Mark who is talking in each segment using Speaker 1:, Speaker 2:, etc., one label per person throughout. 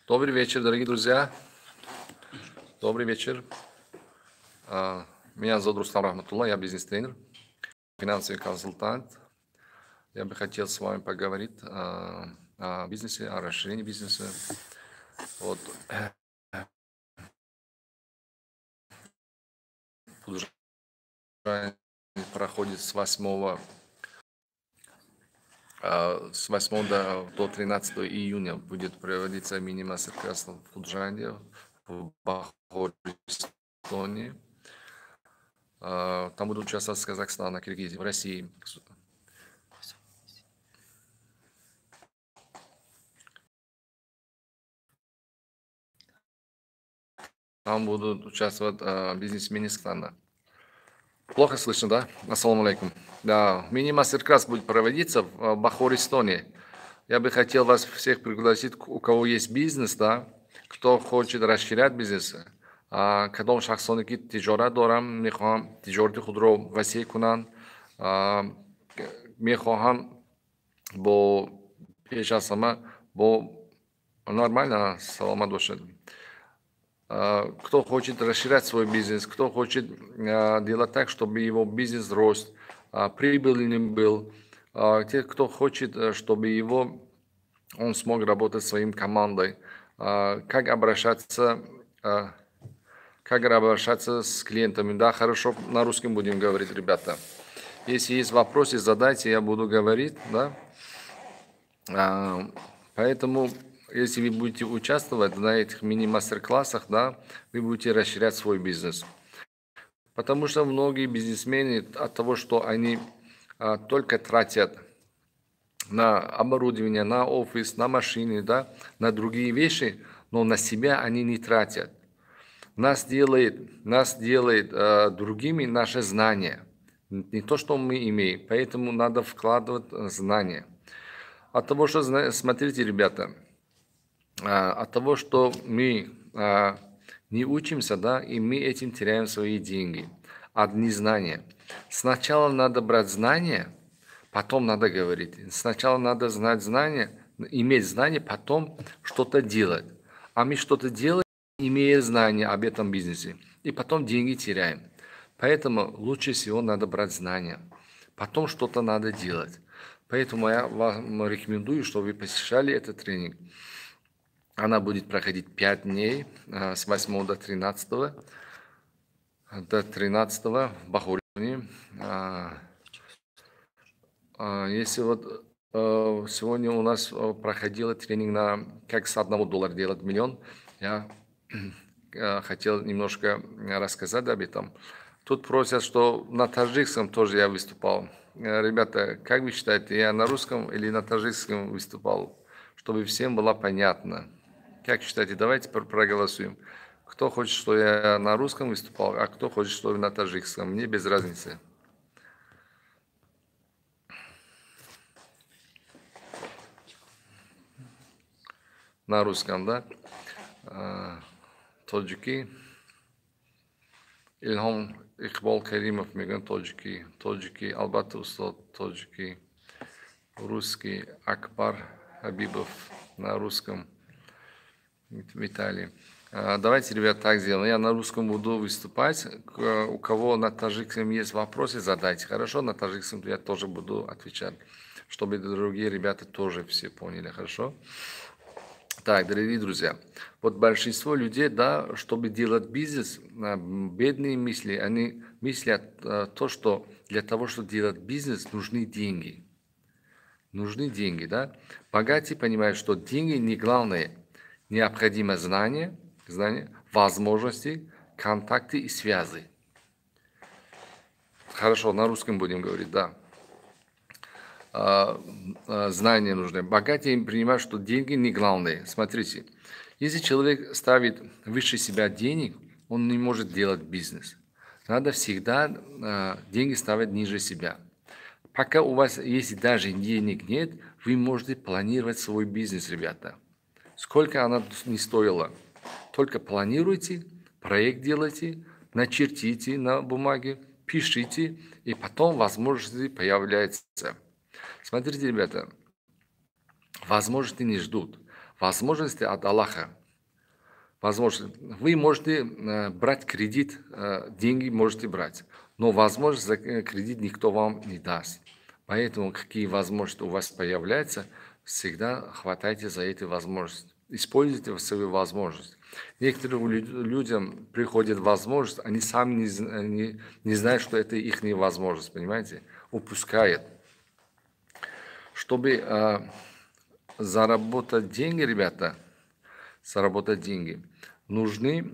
Speaker 1: Добрый вечер, дорогие друзья. Добрый вечер. Меня зовут Рустам Рахматулла, я бизнес-тренер, финансовый консультант. Я бы хотел с вами поговорить о бизнесе, о расширении бизнеса. Вот. Проходит с 8 до 13 июня будет проводиться мини-мастер-класс в Фуджанде, в Бахоре, Эстонии. Там будут участвовать с Казахстана, Киргизии, в России. Там будут участвовать бизнесмены из страны. Плохо слышно, да? Ассаламу алейкум. Да, мини-мастер-класс будет проводиться в Бахоре, Эстонии. Я бы хотел вас всех пригласить, у кого есть бизнес, да, кто хочет расширять бизнес. Кадом шахсоне ки тиджорат дорам, мехоҳам тиҷорати худро васеъ кунанд, мехоҳам бо пеш аз ҳама бо нормально саломат бошад. Кто хочет расширять свой бизнес, кто хочет делать так, чтобы его бизнес рос, прибыльным был, те, кто хочет, чтобы он смог работать своим командой, как обращаться с клиентами. Да, хорошо, на русском будем говорить, ребята. Если есть вопросы, задайте, я буду говорить, да. Поэтому, если вы будете участвовать на этих мини-мастер-классах, да, вы будете расширять свой бизнес. Потому что многие бизнесмены от того, что они только тратят на оборудование, на офис, на машины, да, на другие вещи, но на себя они не тратят. Нас делает другими наше знание, не то, что мы имеем. Поэтому надо вкладывать знания. От того, что, смотрите, ребята, от того, что мы не учимся, да, и мы этим теряем свои деньги от незнания. Сначала надо брать знания, потом надо говорить. Сначала надо знать знания, иметь знания, потом что-то делать. А мы что-то делаем, имея знания об этом бизнесе, и потом деньги теряем. Поэтому лучше всего надо брать знания, потом что-то надо делать. Поэтому я вам рекомендую, чтобы вы посещали этот тренинг. Она будет проходить 5 дней, с 8 до 13 в Бахоре. Если вот сегодня у нас проходил тренинг на как с $1 делать миллион, я хотел немножко рассказать об этом. Тут просят, что на таджикском тоже я выступал. Ребята, как вы считаете, я на русском или на таджикском выступал, чтобы всем было понятно? Как считаете, давайте проголосуем. Кто хочет, что я на русском выступал, а кто хочет, что я на таджикском. Мне без разницы. На русском, да? Тоджики. Ильхом Иқбол Каримов меган тоджики, албатта устод тоджики, русский Акбар Хабибов на русском, Виталий. Давайте, ребят, так сделаем. Я на русском буду выступать. У кого на таджикском есть вопросы, задайте. Хорошо, на таджикском я тоже буду отвечать, чтобы другие ребята тоже все поняли. Хорошо? Так, дорогие друзья, вот большинство людей, да, чтобы делать бизнес, бедные мысли, они мыслят то, что для того, чтобы делать бизнес, нужны деньги. Нужны деньги, да. Богатые понимают, что деньги не главное. Необходимо знания, возможности, контакты и связи. Хорошо, на русском будем говорить, да. Знания нужны. Богатые понимают, что деньги не главное. Смотрите, если человек ставит выше себя денег, он не может делать бизнес. Надо всегда деньги ставить ниже себя. Пока у вас, если даже денег нет, вы можете планировать свой бизнес, ребята. Сколько она не стоила. Только планируйте, проект делайте, начертите на бумаге, пишите, и потом возможности появляются. Смотрите, ребята, возможности не ждут. Возможности от Аллаха. возможность. Вы можете брать кредит, деньги можете брать, но возможность за кредит никто вам не даст. Поэтому какие возможности у вас появляются, всегда хватайте за эти возможности. Используйте свою возможность. Некоторым людям приходит возможность, они сами не знают, что это их возможность, понимаете? Упускают. Чтобы заработать деньги, ребята, нужны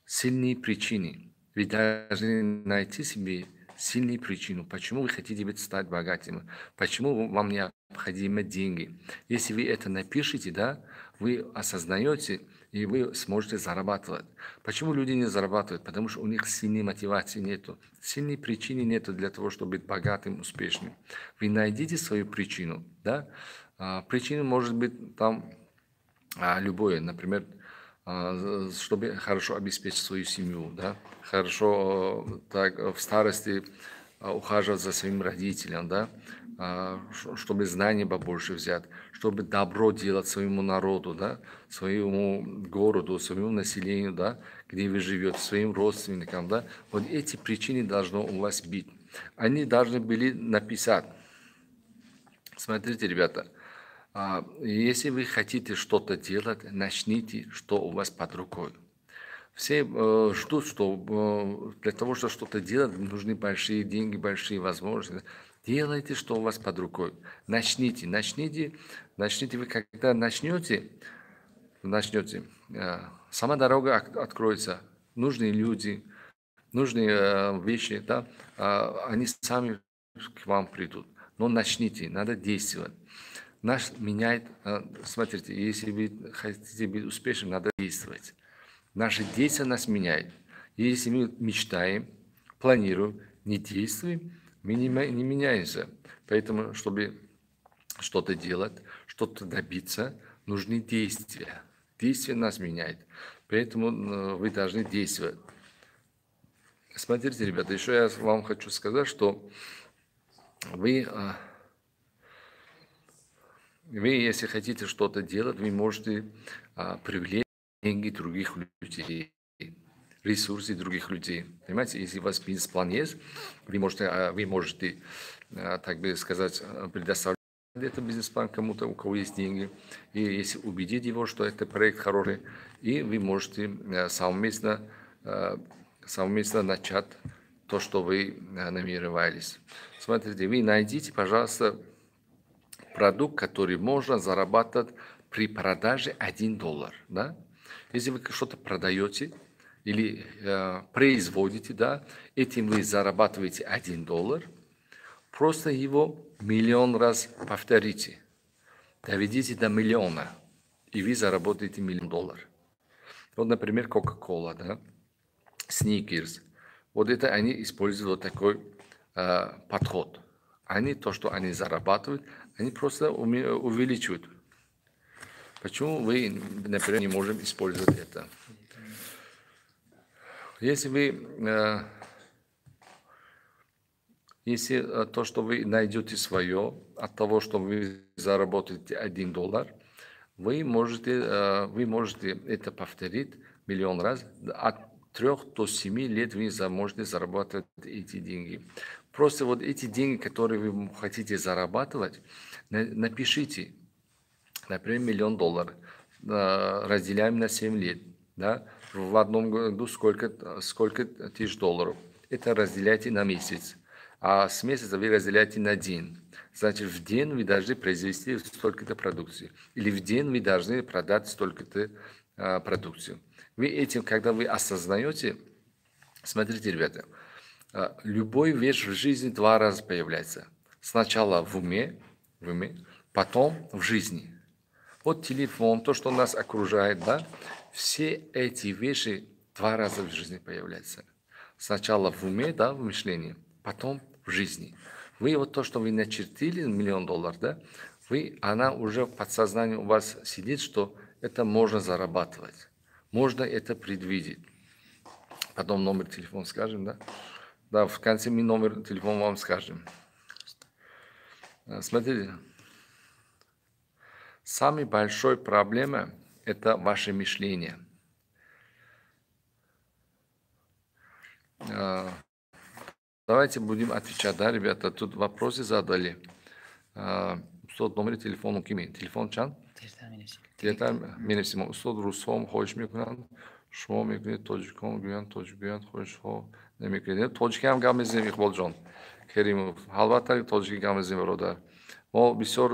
Speaker 1: сильные причины. Вы должны найти себе сильную причину, почему вы хотите стать богатым, почему вам необходимы деньги. Если вы это напишите, да, вы осознаете, и вы сможете зарабатывать. Почему люди не зарабатывают? Потому что у них сильной мотивации нету. Сильной причины нету для того, чтобы быть богатым, успешным. Вы найдите свою причину, да. Причина может быть там любое, например, чтобы хорошо обеспечить свою семью, да, хорошо так, в старости ухаживать за своим родителем, да, чтобы знания побольше взять, чтобы добро делать своему народу, да, своему городу, своему населению, да, где вы живете, своим родственникам, да. Вот эти причины должны у вас быть. Они должны были написать. Смотрите, ребята, если вы хотите что-то делать, начните, что у вас под рукой. Все ждут, что для того, чтобы что-то делать, нужны большие деньги, большие возможности. Делайте, что у вас под рукой. Начните. Вы когда начнете, сама дорога откроется. Нужные люди, нужные вещи, да, они сами к вам придут. Но начните, надо действовать. Нас меняет, смотрите, если вы хотите быть успешным, надо действовать. Наши действия нас меняют. Если мы мечтаем, планируем, не действуем, мы не меняемся. Поэтому, чтобы что-то делать, что-то добиться, нужны действия. Действия нас меняют. Поэтому вы должны действовать. Смотрите, ребята, еще я вам хочу сказать, что вы, если хотите что-то делать, вы можете привлечь деньги других людей, ресурсы других людей. Понимаете, если у вас бизнес-план есть, вы можете, так бы сказать, предоставлять этот бизнес-план кому-то, у кого есть деньги, и если убедить его, что это проект хороший, и вы можете совместно начать то, что вы намеревались. Смотрите, вы найдите, пожалуйста, продукт, который можно зарабатывать при продаже $1, да? Если вы что-то продаете или производите, да, этим вы зарабатываете $1, просто его миллион раз повторите, доведите до миллиона, и вы заработаете $1 миллион. Вот, например, Coca-Cola, да, Snickers. Вот это они используют вот такой подход. То, что они зарабатывают, они просто увеличивают. Почему вы, например, не можем использовать это? Если то, что вы найдете свое, от того, что вы заработаете $1, вы можете это повторить миллион раз. От 3 до 7 лет вы можете зарабатывать эти деньги. Просто вот эти деньги, которые вы хотите зарабатывать, напишите, например, $1 миллион, разделяем на 7 лет. Да? В одном году сколько тысяч долларов. Это разделяйте на месяц. А с месяца вы разделяете на день. Значит, в день вы должны произвести столько-то продукции. Или в день вы должны продать столько-то продукцию. Вы этим, когда вы осознаете, смотрите, ребята, любой вещь в жизни 2 раза появляется. Сначала в уме, потом в жизни. Вот телефон, то, что нас окружает, да, все эти вещи 2 раза в жизни появляются. Сначала в уме, да, в мышлении, потом в жизни. Вы вот то, что вы начертили, $1 миллион, да, она уже в подсознании у вас сидит, что это можно зарабатывать. Можно это предвидеть. Потом номер телефона скажем, да? Да, в конце мы номер телефона вам скажем. Смотрите. Самая большая проблема это ваше мышление. Давайте будем отвечать, да, ребята? Тут вопросы задали. Устод номер телефона кими? Телефон чан? Телефон менесимо. Устод русом хош мекунанд. شما میکنید تاجیکان گویند تاجیک خودش ها نمیکنید تاجیکی هم گام میزنیم اقبال جان کریموف البته تاجیکی گام میزنیم برادر ما بسیار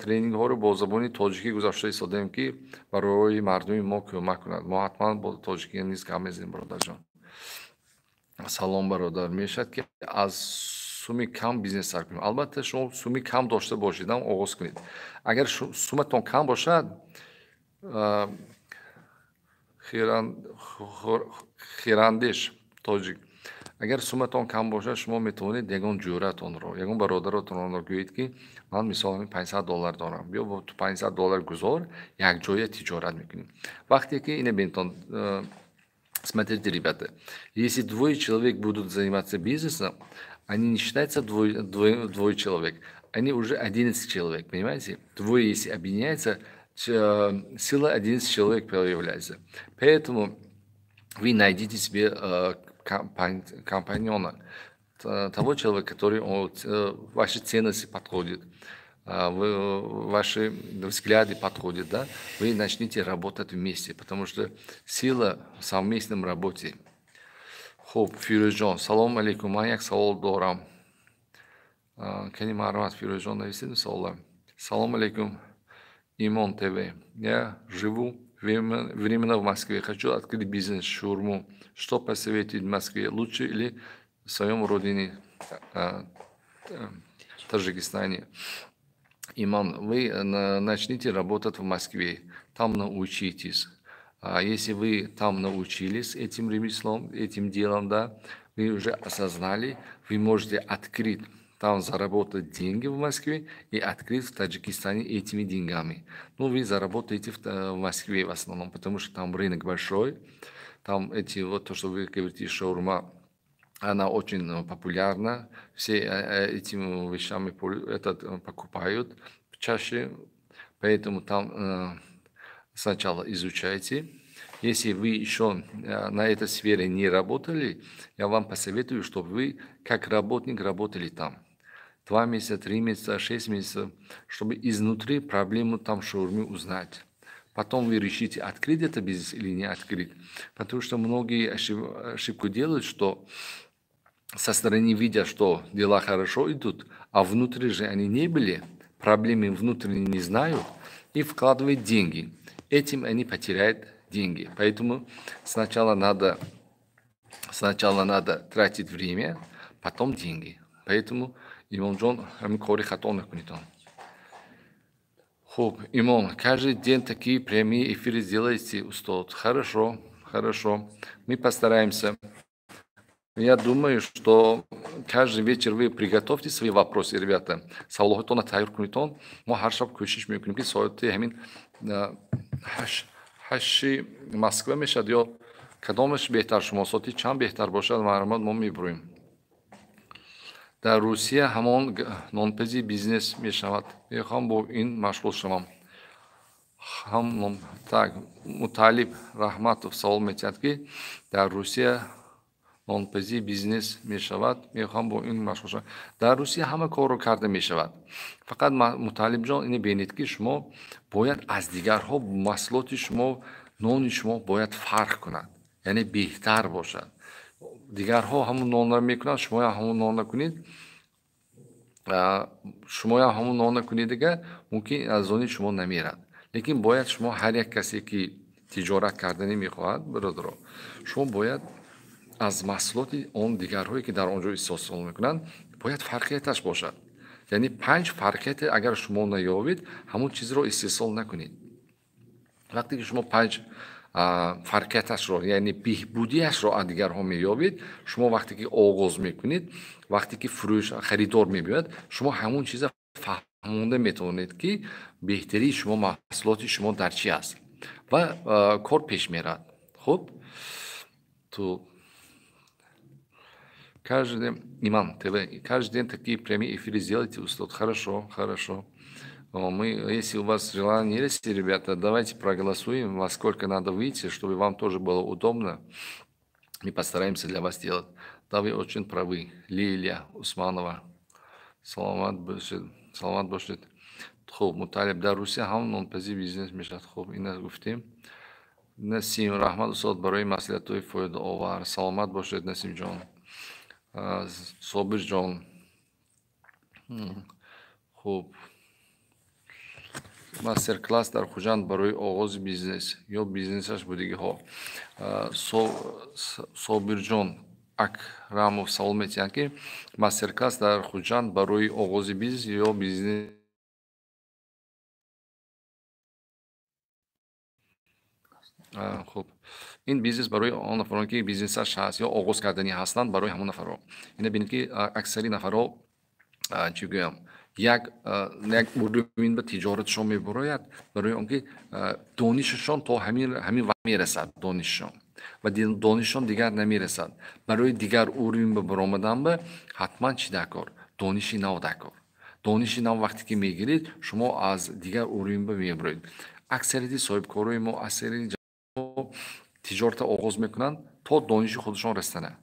Speaker 1: тренинг ها رو با زبان تاجیکی گذاشته ایستادیم که برای مردم ما کمک کند ما حتما با تاجیکی نیز گام میزنیم برادر جان سلام برادر میشد که از سومی کم بیزنس سر کنیم البته شما سومی کم داشته باشید هم آغاز کنید اگر سومتون کم باشد خیراندیش تاجیک اگر سومتون کم باشه شما میتونید یگان جورتون رو یگان برادرتون رو گویید که من مثلا $500 دارم بیا با تو $500 گذار یک جای تجارت میکنیم وقتی که اینه бентон смотрите ребята если двое человек будут заниматься бизнесом они не считаются двое человек они уже 11 человек понимаете двое если объединяются сила 11 человек появляется. Поэтому вы найдите себе компаньона, того человека, который ваши ценности подходит, ваши взгляды подходят, да? Вы начнете работать вместе, потому что сила в совместном работе. Хоп, Фирожон, салам алейкум, маяк савол дорам. Кени мармат Фирожон нависит салам. Салам алейкум. Имон ТВ. Я живу временно в Москве. Хочу открыть бизнес, шаурму. Что посоветуете в Москве? Лучше или в своем родине, Таджикистане? Иман, вы начните работать в Москве. Там научитесь. Если вы там научились этим ремеслом, этим делом, да, вы уже осознали, вы можете открыть там заработать деньги в Москве и открыть в Таджикистане этими деньгами. Ну, вы заработаете в Москве в основном, потому что там рынок большой, там эти, вот то, что вы говорите, шаурма, она очень популярна, все этими вещами покупают чаще, поэтому там сначала изучайте. Если вы еще на этой сфере не работали, я вам посоветую, чтобы вы как работник работали там. 2 месяца, 3 месяца, 6 месяцев, чтобы изнутри проблему там шаурмы узнать. Потом вы решите, открыть это бизнес или не открыть. Потому что многие ошибку делают, что со стороны видят, что дела хорошо идут, а внутри же они не были, проблемы внутренние не знают и вкладывают деньги. Этим они потеряют деньги. Поэтому сначала надо тратить время, потом деньги. Поэтому Имон Джон, кори хато накунит он. Хоп, Имон, каждый день такие прямые эфиры сделаете, устот. Хорошо, хорошо. Мы постараемся. Я думаю, что каждый вечер вы приготовьте свои вопросы, ребята. Салохотона тайр кунитон. Мы харшаб кушиш мюкнем ки соёте хамин хаши Москва мешад ё кадомаш беҳтар шумо соати чанд беҳтар бошад маълумот мо мебурем. در روسیه همان نانپزی بیزنس می شود. میخوام با این مشغول شوم. هم مطالب رحمتов سوال می‌کرد که در روسیه نانپزی بیزنس می شود. میخوام با این مشغول شوم. در روسیه همه کار رو کرده می شود. فقط مطالب جان اینو ببینید که شما باید از دیگرها محصولات شما نان شما باید فرق کند. یعنی بهتر باشد. دیگرها همون نان را میکنند شما همون نان نکنید شما همون نان نکنید دیگه ممکن از آن شما نمیرد لیکن باید شما هر یک کسی که تجارت کردنی میخواهد برادر شما باید از محصولات اون دیگرهایی که در آنجا استفاده میکنند باید فرقیتش باشد یعنی 5 فرقیت اگر شما نیابید همون چیز رو استحصال نکنید وقتی که شما 5 فرقیتش رو یعنی بهبودیش رو از دیگرها میابید شما وقتی که آغاز میکنید وقتی که فروش خریدار میبینید شما همون چیز فهمونده میتونید که بهتری شما محصولات شما در چی است و کار پیش میرد خب تو каждый день, Иман ТВ, каждый день такие прямые эфиры сделайте, устот. Хорошо, хорошо. Если у вас желание есть, ребята, давайте проголосуем, во сколько надо выйти, чтобы вам тоже было удобно. И постараемся для вас сделать. Да, вы очень правы. Лилия Усманова. саломат бошед. خب مطالب در روسیه هم نانپذیر بیزنس میشد. خب این گفتیم. نسیم رحمت استاد برای مسئولیت‌های فایده آور. سلامت باشید نسیم جان. صابر جان. خب مستر کلاس در خوجند برای آغاز بیزنس یا بیزنسش بودگی ها. صابر جان اکرامов салом метиҳанд ки мастер-класс дар Хуҷанд барои оғози бизнес ё бизнес хуб ин бизнес барои он нафарон ки бизнесаш ҳаст ё оғоз кардани ҳастанд барои ҳамон нафарҳо. Ина бинед ки аксари нафарҳо чӣ гӯям як урдумин ба тиҷоратшон мебарояд барои он ки донишашон то ҳамин вақт мерасад донишашон ва донишон дигар намерасад. Барои дигар урин ба баромадан ба ҳатман чӣ дакор? Дониши нав дакор. Дониши нав вақте ки мегиред, шумо аз дигар урин ба мебароед. Аксарияти соҳибкорои мо, аксарияти ҷавонҳо тиҷората оғоз мекунанд то дониши худашон растанад.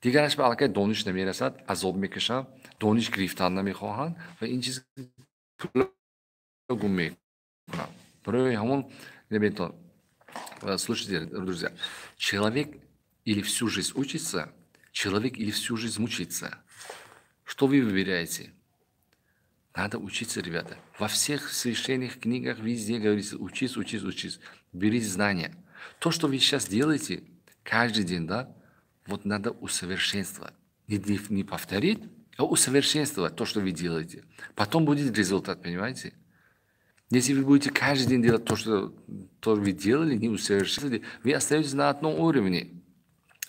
Speaker 1: Дигараш ба аллакай дониш намерасад, азоб мекашанд, дониш гирифтан намехоҳанд ва ин чиз гум мекунанд. Барои ҳамон набинтон. Слушайте, друзья, человек или всю жизнь учится, человек или всю жизнь мучается. Что вы выбираете? Надо учиться, ребята. Во всех священных книгах везде говорится учись, учись, учись. Берите знания. То, что вы сейчас делаете, каждый день, да, вот надо усовершенствовать. Не повторить, а усовершенствовать то, что вы делаете. Потом будет результат, понимаете? Если вы будете каждый день делать то, что вы делали, не усовершенствовали, вы остаетесь на одном уровне.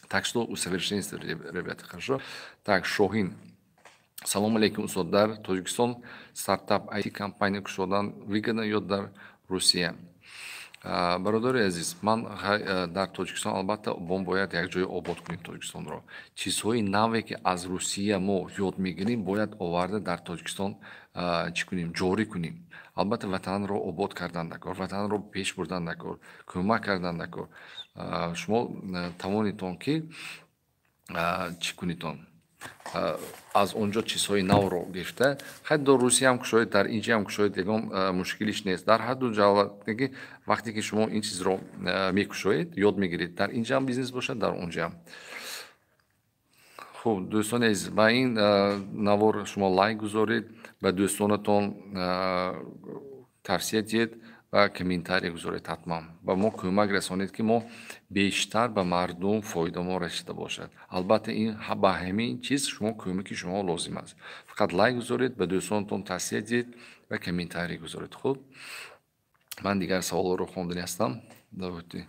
Speaker 1: Так что усовершенствуйте, ребята, хорошо? Так, Шохин. Салом алейкум, дар Тоҷикистон стартап IT компания кушодан выгодно ё дар Русия. Бародари азиз, ман дар Тоҷикистон албатта бом бояд як ҷои обод кунем Тоҷикистонро. Чизҳои наве ки аз Русия мо ёд мегирем, бояд оварда дар Тоҷикистон чӣ кунем, ҷорӣ кунем. Албатта ватанро обод кардан дакор, ватанро пеш бурдан дакор, кӯмак кардан дакор. Шумо тавонитон ки чӣ кунитон? Аз онҷо чизҳои навро гирифта, ҳад до Русия ҳам кушоед, дар инҷа ҳам кушоед, ягон мушкилиш нест. Дар ҳар ду ҷавати вақте ки шумо ин чизро мекушоед, ёд мегиред, дар инҷа ҳам бизнес бошад, дар онҷа ҳам. Хуб, дӯстони азиз, ба ин навор шумо лайк гузоред, ба дӯстонатон тавсия диҳед ва комментарий гузоред ҳатман. Ба мо кӯмак расонед ки мо бештар ба мардум фоидамо расида бошад. Албатта ин ба ҳамин чиз шумо кӯмаки шумо лозим аст. Фақат лайк гузоред, ба дӯстонатон тавсия диҳед ва комментарий гузоред. Хуб, ман дигар саволро хондани ҳастам. Давайте.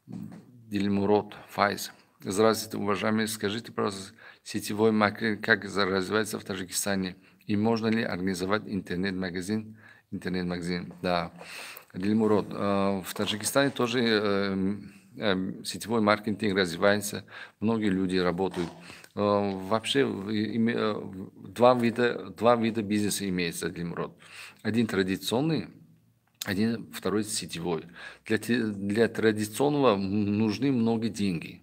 Speaker 1: Дилмурод Файз. Здравствуйте, уважаемые, скажите, пожалуйста, сетевой маркетинг как развивается в Таджикистане? И можно ли организовать интернет-магазин? Да. Дилмурод, в Таджикистане тоже сетевой маркетинг развивается, многие люди работают. Вообще два вида бизнеса имеется, Дилмурод. Один традиционный, второй сетевой. Для традиционного нужны много денег.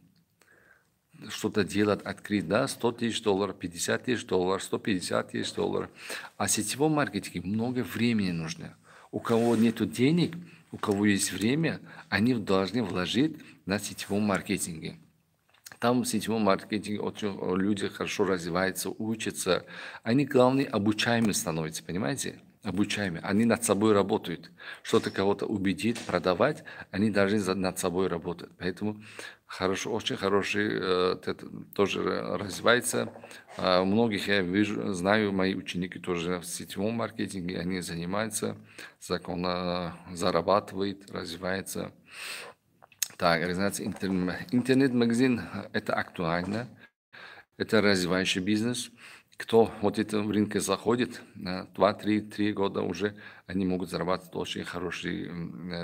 Speaker 1: Что-то делать, открыть, да, $100 000, $50 000, $150 000. А сетевом маркетинге много времени нужно. У кого нет денег, у кого есть время, они должны вложить на сетевом маркетинге. Там в сетевом маркетинге очень люди хорошо развиваются, учатся. Они, главное, обучаемые становятся, понимаете? Обучаемые. Они над собой работают. Что-то кого-то убедить, продавать, они должны над собой работать. Поэтому хорошо, очень хороший тоже развивается. Многих я вижу, знаю, мои ученики тоже в сетевом маркетинге, они занимаются, законно зарабатывают, развиваются. Так, интернет-магазин – это актуально, это развивающий бизнес. Кто вот в рынке заходит, 2-3 года уже они могут зарабатывать очень хорошие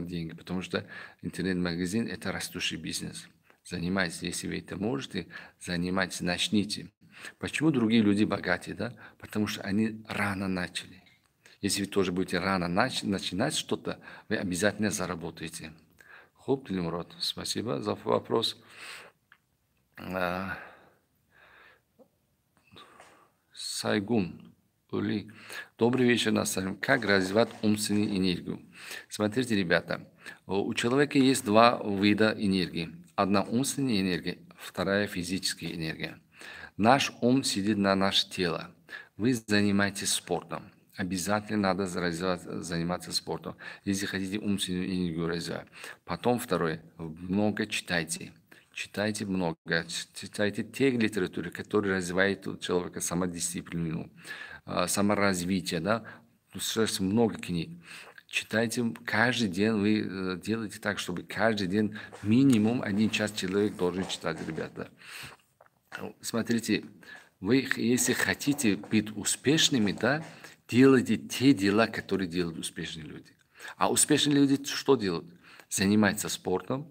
Speaker 1: деньги, потому что интернет-магазин – это растущий бизнес. Занимайтесь, если вы это можете, занимайтесь, начните. Почему другие люди богатые, да? Потому что они рано начали. Если вы тоже будете рано начинать что-то, вы обязательно заработаете. Хоп, Дилмурод, спасибо за вопрос. Сайгун, Ули. Добрый вечер, Насарим. Как развивать умственную энергию? Смотрите, ребята, у человека есть два вида энергии. Одна умственная энергия, вторая физическая энергия. Наш ум сидит на наше тело. Вы занимаетесь спортом. Обязательно надо заниматься спортом, если хотите умственную энергию развивать. Потом второе, много читайте. Читайте много, читайте те литературы, которые развивают у человека самодисциплину, саморазвитие, да, много книг. Читайте каждый день, вы делаете так, чтобы каждый день минимум 1 час человек должен читать, ребята. Смотрите, вы, если хотите быть успешными, да, делайте те дела, которые делают успешные люди. А успешные люди что делают? Занимаются спортом,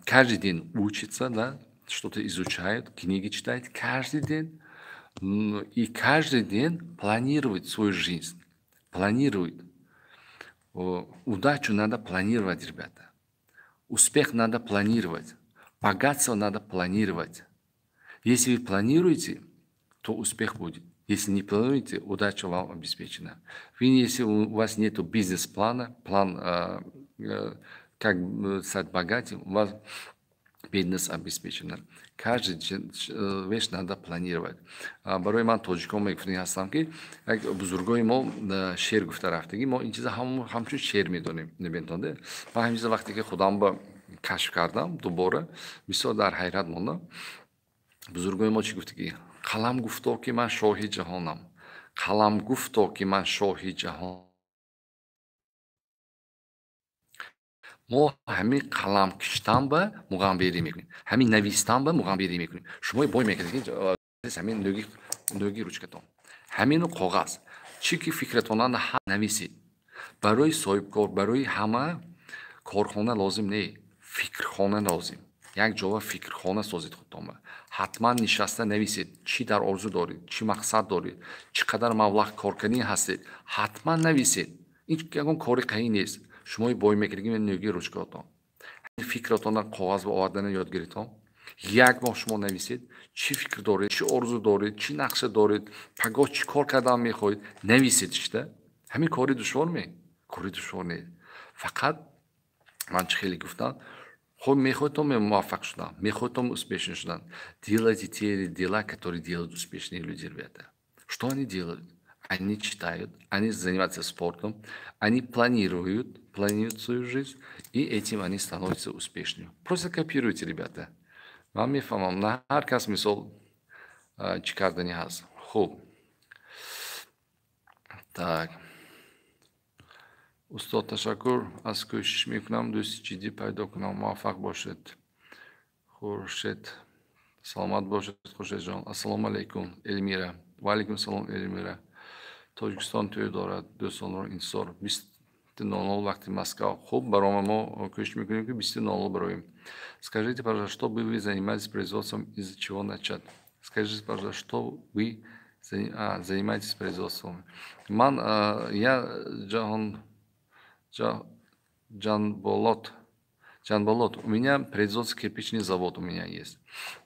Speaker 1: каждый день учатся, да, что-то изучают, книги читают каждый день. И каждый день планируют свою жизнь. Планируют. Удачу надо планировать, ребята. Успех надо планировать. Богатство надо планировать. Если вы планируете, то успех будет. Если не планируете, удача вам обеспечена. Если у вас нет бизнес-плана, как стать богатым, у вас бедность обеспечена. Каждый вещь надо планировать. Барои ман тоҷикон мегуфтем ҳастам ки як бузургои мо шеър гуфта рафтагӣ, мо ин чиза ҳамчун шеър медонем, набентонде. Ман ҳамин чиза вақте ки худам ба кашф кардам дубора, бисёр дар ҳайрат мондам. Бузургои мо чӣ гуфта ки қалам гуфто ки ман шоҳи ҷаҳонам. қалам гуфто ки ман шоҳи ҷаҳон. мо ҳамин қалам киштан ба муғамберӣ мекунем, ҳамин навистан ба муғамберӣ мекунем. Шумо бой мекунед ҳамин нӯги ручкатон, ҳамину коғаз чӣ ки фикратонан нависед. Барои соҳибкор, барои ҳама корхона лозим не, фикрхона лозим. як ҷоя фикрхона созед худтон ба. ҳатман нишаста нависед, чӣ дар орзу доред, чӣ мақсад доред, чӣ қадар маблағ корканӣ ҳастед, ҳатман нависед. ин ягон кори қаин нест. шумо бой мекунед нӯги ручкатон, фикратонро коғаз ба овардан ёд гиритон. як моҳ шумо нависед, чӣ фикр доред, чӣ орзу доред, чӣ нақша доред, пагоҳ чӣ кор кардан мехоҳед, нависед шта. ҳамин кори душвор не, кори душвор не. Фақат ман чӣ хеле гуфтам, хуб мехоҳедтон муваффақ шудан, мехоҳедтон успешен шудан. Делайте те дела, которые делают успешные люди, ребята. Что они делают? Они читают, они занимаются спортом, они планируют свою жизнь, и этим они становятся успешными. Просто копируйте, ребята. Ман мефаҳмам, на ҳар кас мисол чӣ кардани ҳаст. Хуб. Так. Устод, ташаккур. Аз кӯшиш мекунам дӯсти ҷиддӣ пайдо кунам. Муваффақ бошед. Хуршед. Саломат бошед, Хуршедҷон. Ассалому алайкум, Эльмира. Ва алайкум салом, Эльмира. Тоҷикистон тӯй дорад, дӯстонро интизор. 20:00 вақти Москва. Хуб, барома мо кӯшиш мекунем ки 20:00 бароем. Скажите, пожалуйста, что бы вы занимались производством, из-за чего начать? Скажите, пожалуйста, что вы занимаетесь производством? Я Джанболот. У меня производство кирпичный завод у меня есть.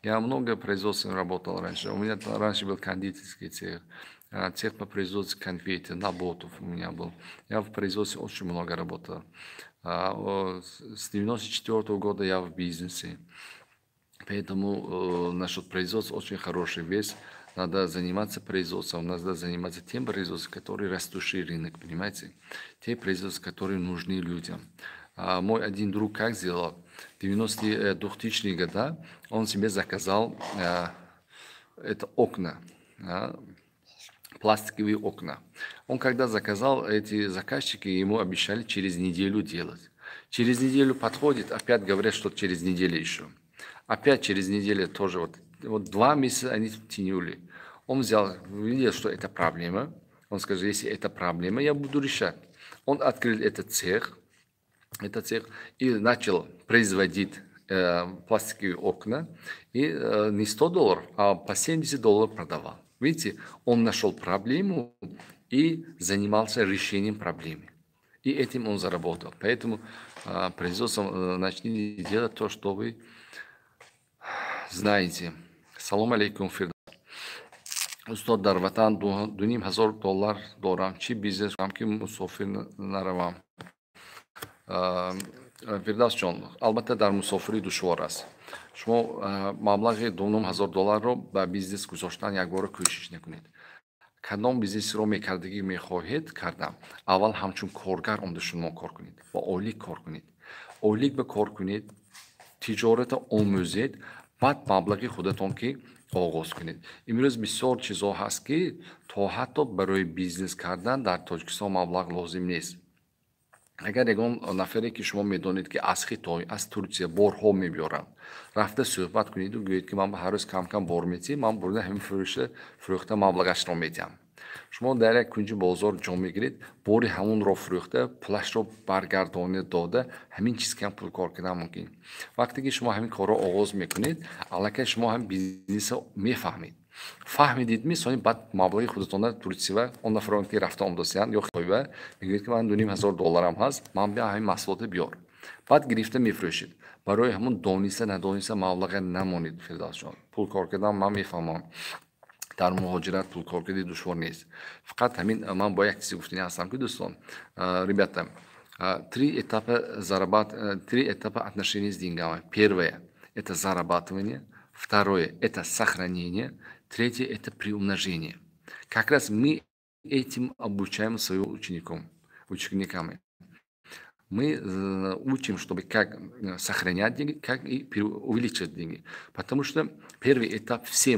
Speaker 1: Я много производством работал раньше. У меня раньше был кондитерский цех. Цех по производству конфет, наботов у меня был. Я в производстве очень много работал. С 1994 года я в бизнесе. Поэтому насчет производства очень хороший вес. Надо заниматься производством, надо заниматься тем производством, который растущий рынок, понимаете? Те производства, которые нужны людям. Мой один друг как сделал? В 2000-е годы он себе заказал это окна. Пластиковые окна. Он когда заказал, эти заказчики ему обещали через неделю делать. Через неделю подходит, опять говорят, что через неделю еще. Опять через неделю тоже. Вот 2 месяца они тянули. Он взял, видел, что это проблема. Он сказал, если это проблема, я буду решать. Он открыл этот цех и начал производить пластиковые окна. И не $100, а по $70 продавал. Видите, он нашел проблему и занимался решением проблемы. И этим он заработал. Поэтому производством начните делать то, что вы знаете. Салом алейкум, Фирдавс. Устод, дар ватан $2500 дорам. Чи бизнес кунам ки мусофир наравам? Фирдавс ҷон, албатта дар мусофирӣ душвор аст. Шумо маблағи $2000-ро ба бизнес гузоштан якбора кӯшиш накунед. Кадом бизнесро мекардагӣ мехоҳед кардан, аввал ҳамчун коргар онда шумо кор кунед, ба ойлик кор кунед. Ойлик ба кор кунед, тиҷората омӯзед, баъд маблағи худатон ки оғоз кунед. Имрӯз бисёр чизо ҳаст ки то ҳатто барои бизнес кардан дар Тоҷикистон маблағ лозим нест. Агар ягон нафаре ки шумо медонед ки аз Хитой, аз Турсия борҳо мебиёранд, рафта суҳбат кунеду гӯед ки ман ҳар рӯз кам борметӣ, ман бурда ҳамин фурӯхта маблағашро медиҳам. Шумо дар як кунҷи бозор ҷо мегиред, бори ҳамонро фурӯхта, пулашро баргардонед дода, ҳамин чиз ки ҳам пул кор кардан мумкин. Вақте ки шумо ҳамин корро оғоз мекунед, аллакай шумо ҳам бизнеса мефаҳмед. Фаҳмидид мисони баъд маблағи худатонро Турсия, он нафароне ки рафта омдосиянд ё Хитойва мегӯед ки ман $2500 ҳаст, ман биё ҳамин маҳсулота биёр. Баъд гирифта мефурӯшед. Барои ҳамон дониста надониста маблаға намонед. Фирдавсҷон, пул кор кардан ман мефаҳмам. Дар муҳоҷират пул кор карди душвор нест. Фақат ҳамин ман бо як чизи гуфтанӣ ҳастам ки дӯстон, ребята, три этапа отношений с деньгами. Первое – это зарабатывание. Второе – это сохранение. Третье – это приумножение. Как раз мы этим обучаем своих учениками. Мы учим, чтобы как сохранять деньги, как и увеличивать деньги. Потому что первый этап все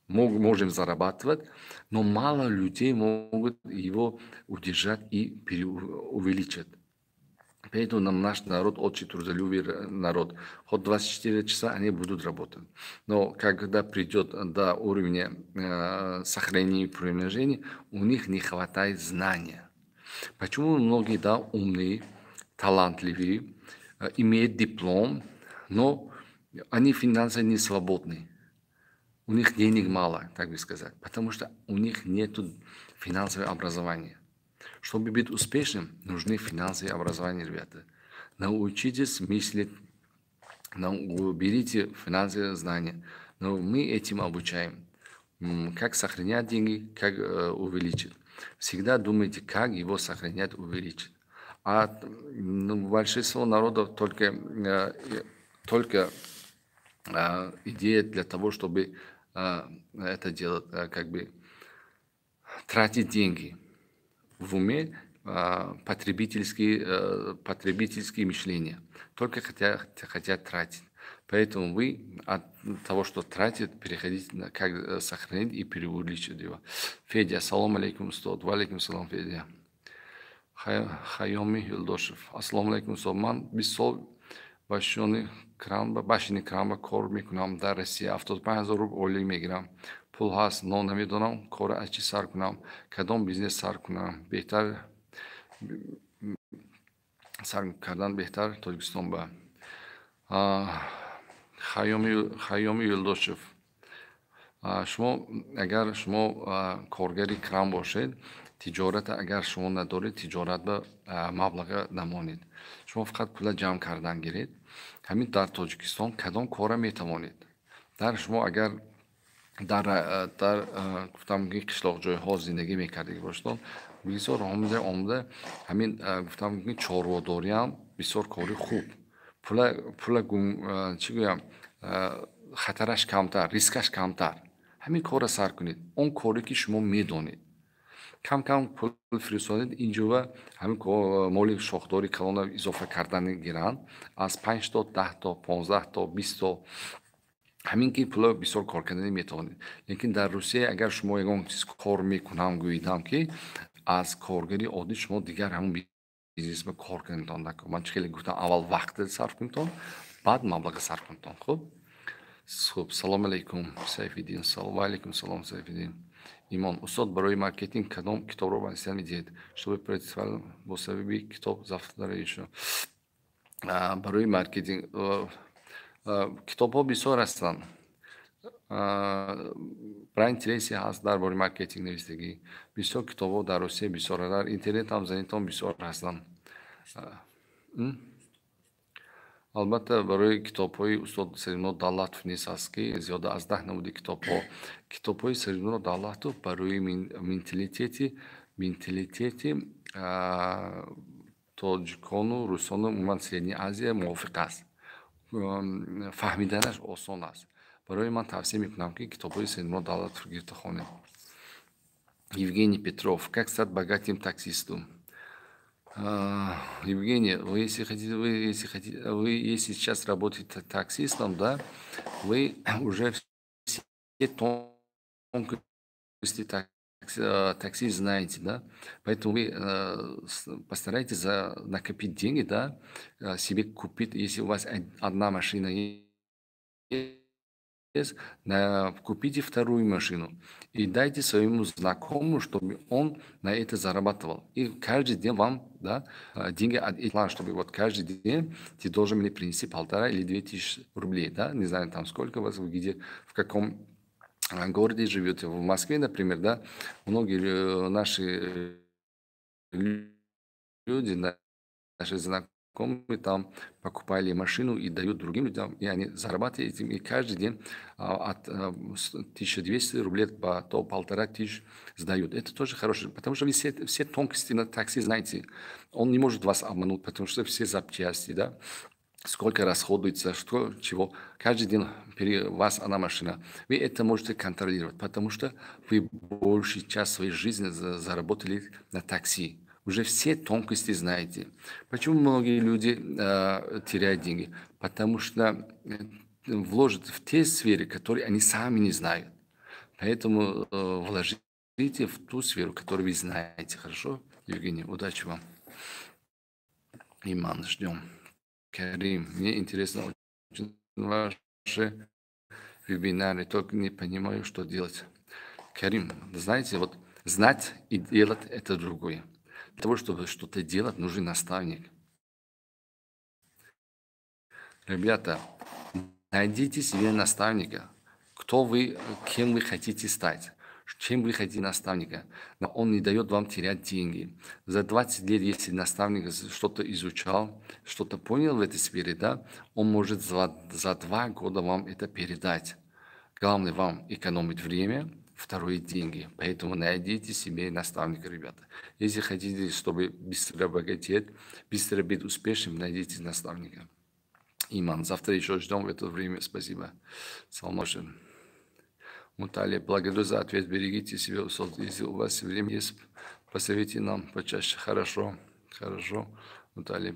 Speaker 1: можем зарабатывать, но мало людей могут его удержать и увеличить. Поэтому наш народ очень трудолюбивый народ. Хоть 24 часа они будут работать. Но когда придет до уровня сохранения и приумножения, у них не хватает знания. Почему многие умные, талантливые, имеют диплом, но они финансово не свободны? У них денег мало, так бы сказать, потому что у них нет финансового образования. Чтобы быть успешным, нужны финансовые образования, ребята. Научитесь мыслить, берите финансовые знания. Но мы этим обучаем. Как сохранять деньги, как увеличить. Всегда думайте, как его сохранять, увеличить. А большинство народов только идея для того, чтобы это делать, как бы тратить деньги. В уме потребительские мышления. Только хотят тратить. Поэтому вы от того, что тратят, переходите на как сохранить и переувеличить его. Федя, салам алейкум, ва алейкум салам, Федя. Хайоми Юлдошев. Ассаламу алейкум, ман 20 сол башини кранба кор мекунам дар Россия. 75000 рубл ойлик мегирам. Пул ҳаст, но намедонам кора аз чӣ сар кунам, кадом бизнес сар кунам. Беҳтар сар кардан беҳтар Тоҷикистон ба. Хайоми Юлдошев. Шумо агар шумо коргари кран бошед, тиҷората агар шумо надоред, тиҷорат ба маблаға намонед. Шумо фақат пула ҷамъ кардан гиред. Ҳамин дар Тоҷикистон кадом кора метавонед? Дар шумо агар дар гуфтам ки қишлоқ ҷойҳо зиндагӣ мекардагӣ бошед, бисёр омада ҳамин гуфтам ки чорводорӣ ҳам бисёр кори хуб. Пула чӣ гӯям, хатараш камтар, рискаш камтар. ҳамин корро сар кунед. Он коре ки шумо медонед. Кам пул фиристонед, инҷова ҳамин моли шохдори калона изофа кардан гиранд. Аз 5 то 10 то 15 то 20 то ҳамин ки пула бисёр кор карданӣ метавонед. Лекин дар Русия агар шумо ягон чиз кор мекунам гӯидам ки аз коргари оддӣ шумо дигар ҳамон бизнесма кор карданитон накун. Ман хеле гуфтам, аввал вақт сарф кунитон, баъд маблаға сарф кунитон. Хуб, салом алейкум, Сайфиддин. Ва алейкум салом, Сайфиддин. Имон, устод, барои маркетинг кадом китобро ба инсан медиҳед? Чтобы представил бо сабаби китоб зафтара ишо. Барои маркетинг китобҳо бисёр ҳастанд. про интереси ҳаст дар бораи маркетинг навистагӣ. Бисёр китобҳо дар Русия бисёр, дар интернет ҳам занитон бисёр ҳастанд. албатта барои китобҳои устод Саидмурод Давлатов низ ҳаст ки зиёда аз 10 намуди китобҳои Саидмурод Давлатов барои менталитети тоҷикону русону умуман Средняя Азия мувофиқ аст. фаҳмиданаш осон аст. барои ман тавсия мекунам ки китобҳои Саидмурод Давлатовро гирифта хонед. Евгений Петров. Как стать богатым таксистом? Евгений, вы если сейчас работаете таксистом, да, вы уже все тонкости такси знаете, да, поэтому вы постарайтесь накопить деньги, да, себе купить, если у вас одна машина есть, купите вторую машину и дайте своему знакомому, чтобы он на это зарабатывал. И каждый день вам, да, деньги от план, чтобы вот каждый день ты должен мне принести 1,5 или 2 тысячи рублей, да, не знаю там сколько у вас, вы где, в каком городе живете. В Москве, например, да, многие наши люди, наши знакомые, там покупали машину и дают другим людям, и они зарабатывают этим, и каждый день от 1200 рублей до 1500 сдают. Это тоже хорошо, потому что вы все тонкости на такси знаете. Он не может вас обмануть, потому что все запчасти, да, сколько расходуется, что, чего. Каждый день перед вас одна машина. Вы это можете контролировать, потому что вы большую часть своей жизни заработали на такси. Уже все тонкости знаете. Почему многие люди теряют деньги? Потому что вложат в те сферы, которые они сами не знают. Поэтому вложите в ту сферу, которую вы знаете. Хорошо, Евгений? Удачи вам. Иман, ждем. Карим, мне интересно очень ваши вебинары, только не понимаю, что делать. Карим, знаете, вот знать и делать – это другое. Для того, чтобы что-то делать, нужен наставник. Ребята, найдите себе наставника. Кто вы, кем вы хотите стать, чем вы хотите наставника. Но он не дает вам терять деньги. За 20 лет, если наставник что-то изучал, что-то понял в этой сфере, да, он может за 2 года вам это передать. Главное вам экономить время, второе – деньги. Поэтому найдите себе наставника, ребята. Если хотите, чтобы быстро обогатеть, быстро быть успешным, найдите наставника. Иман, завтра еще ждем в это время. Спасибо. Салмошин. Муталия, благодарю за ответ. Берегите себя. Если у вас время есть, посоветуйте нам почаще. Хорошо. Хорошо. Муталия.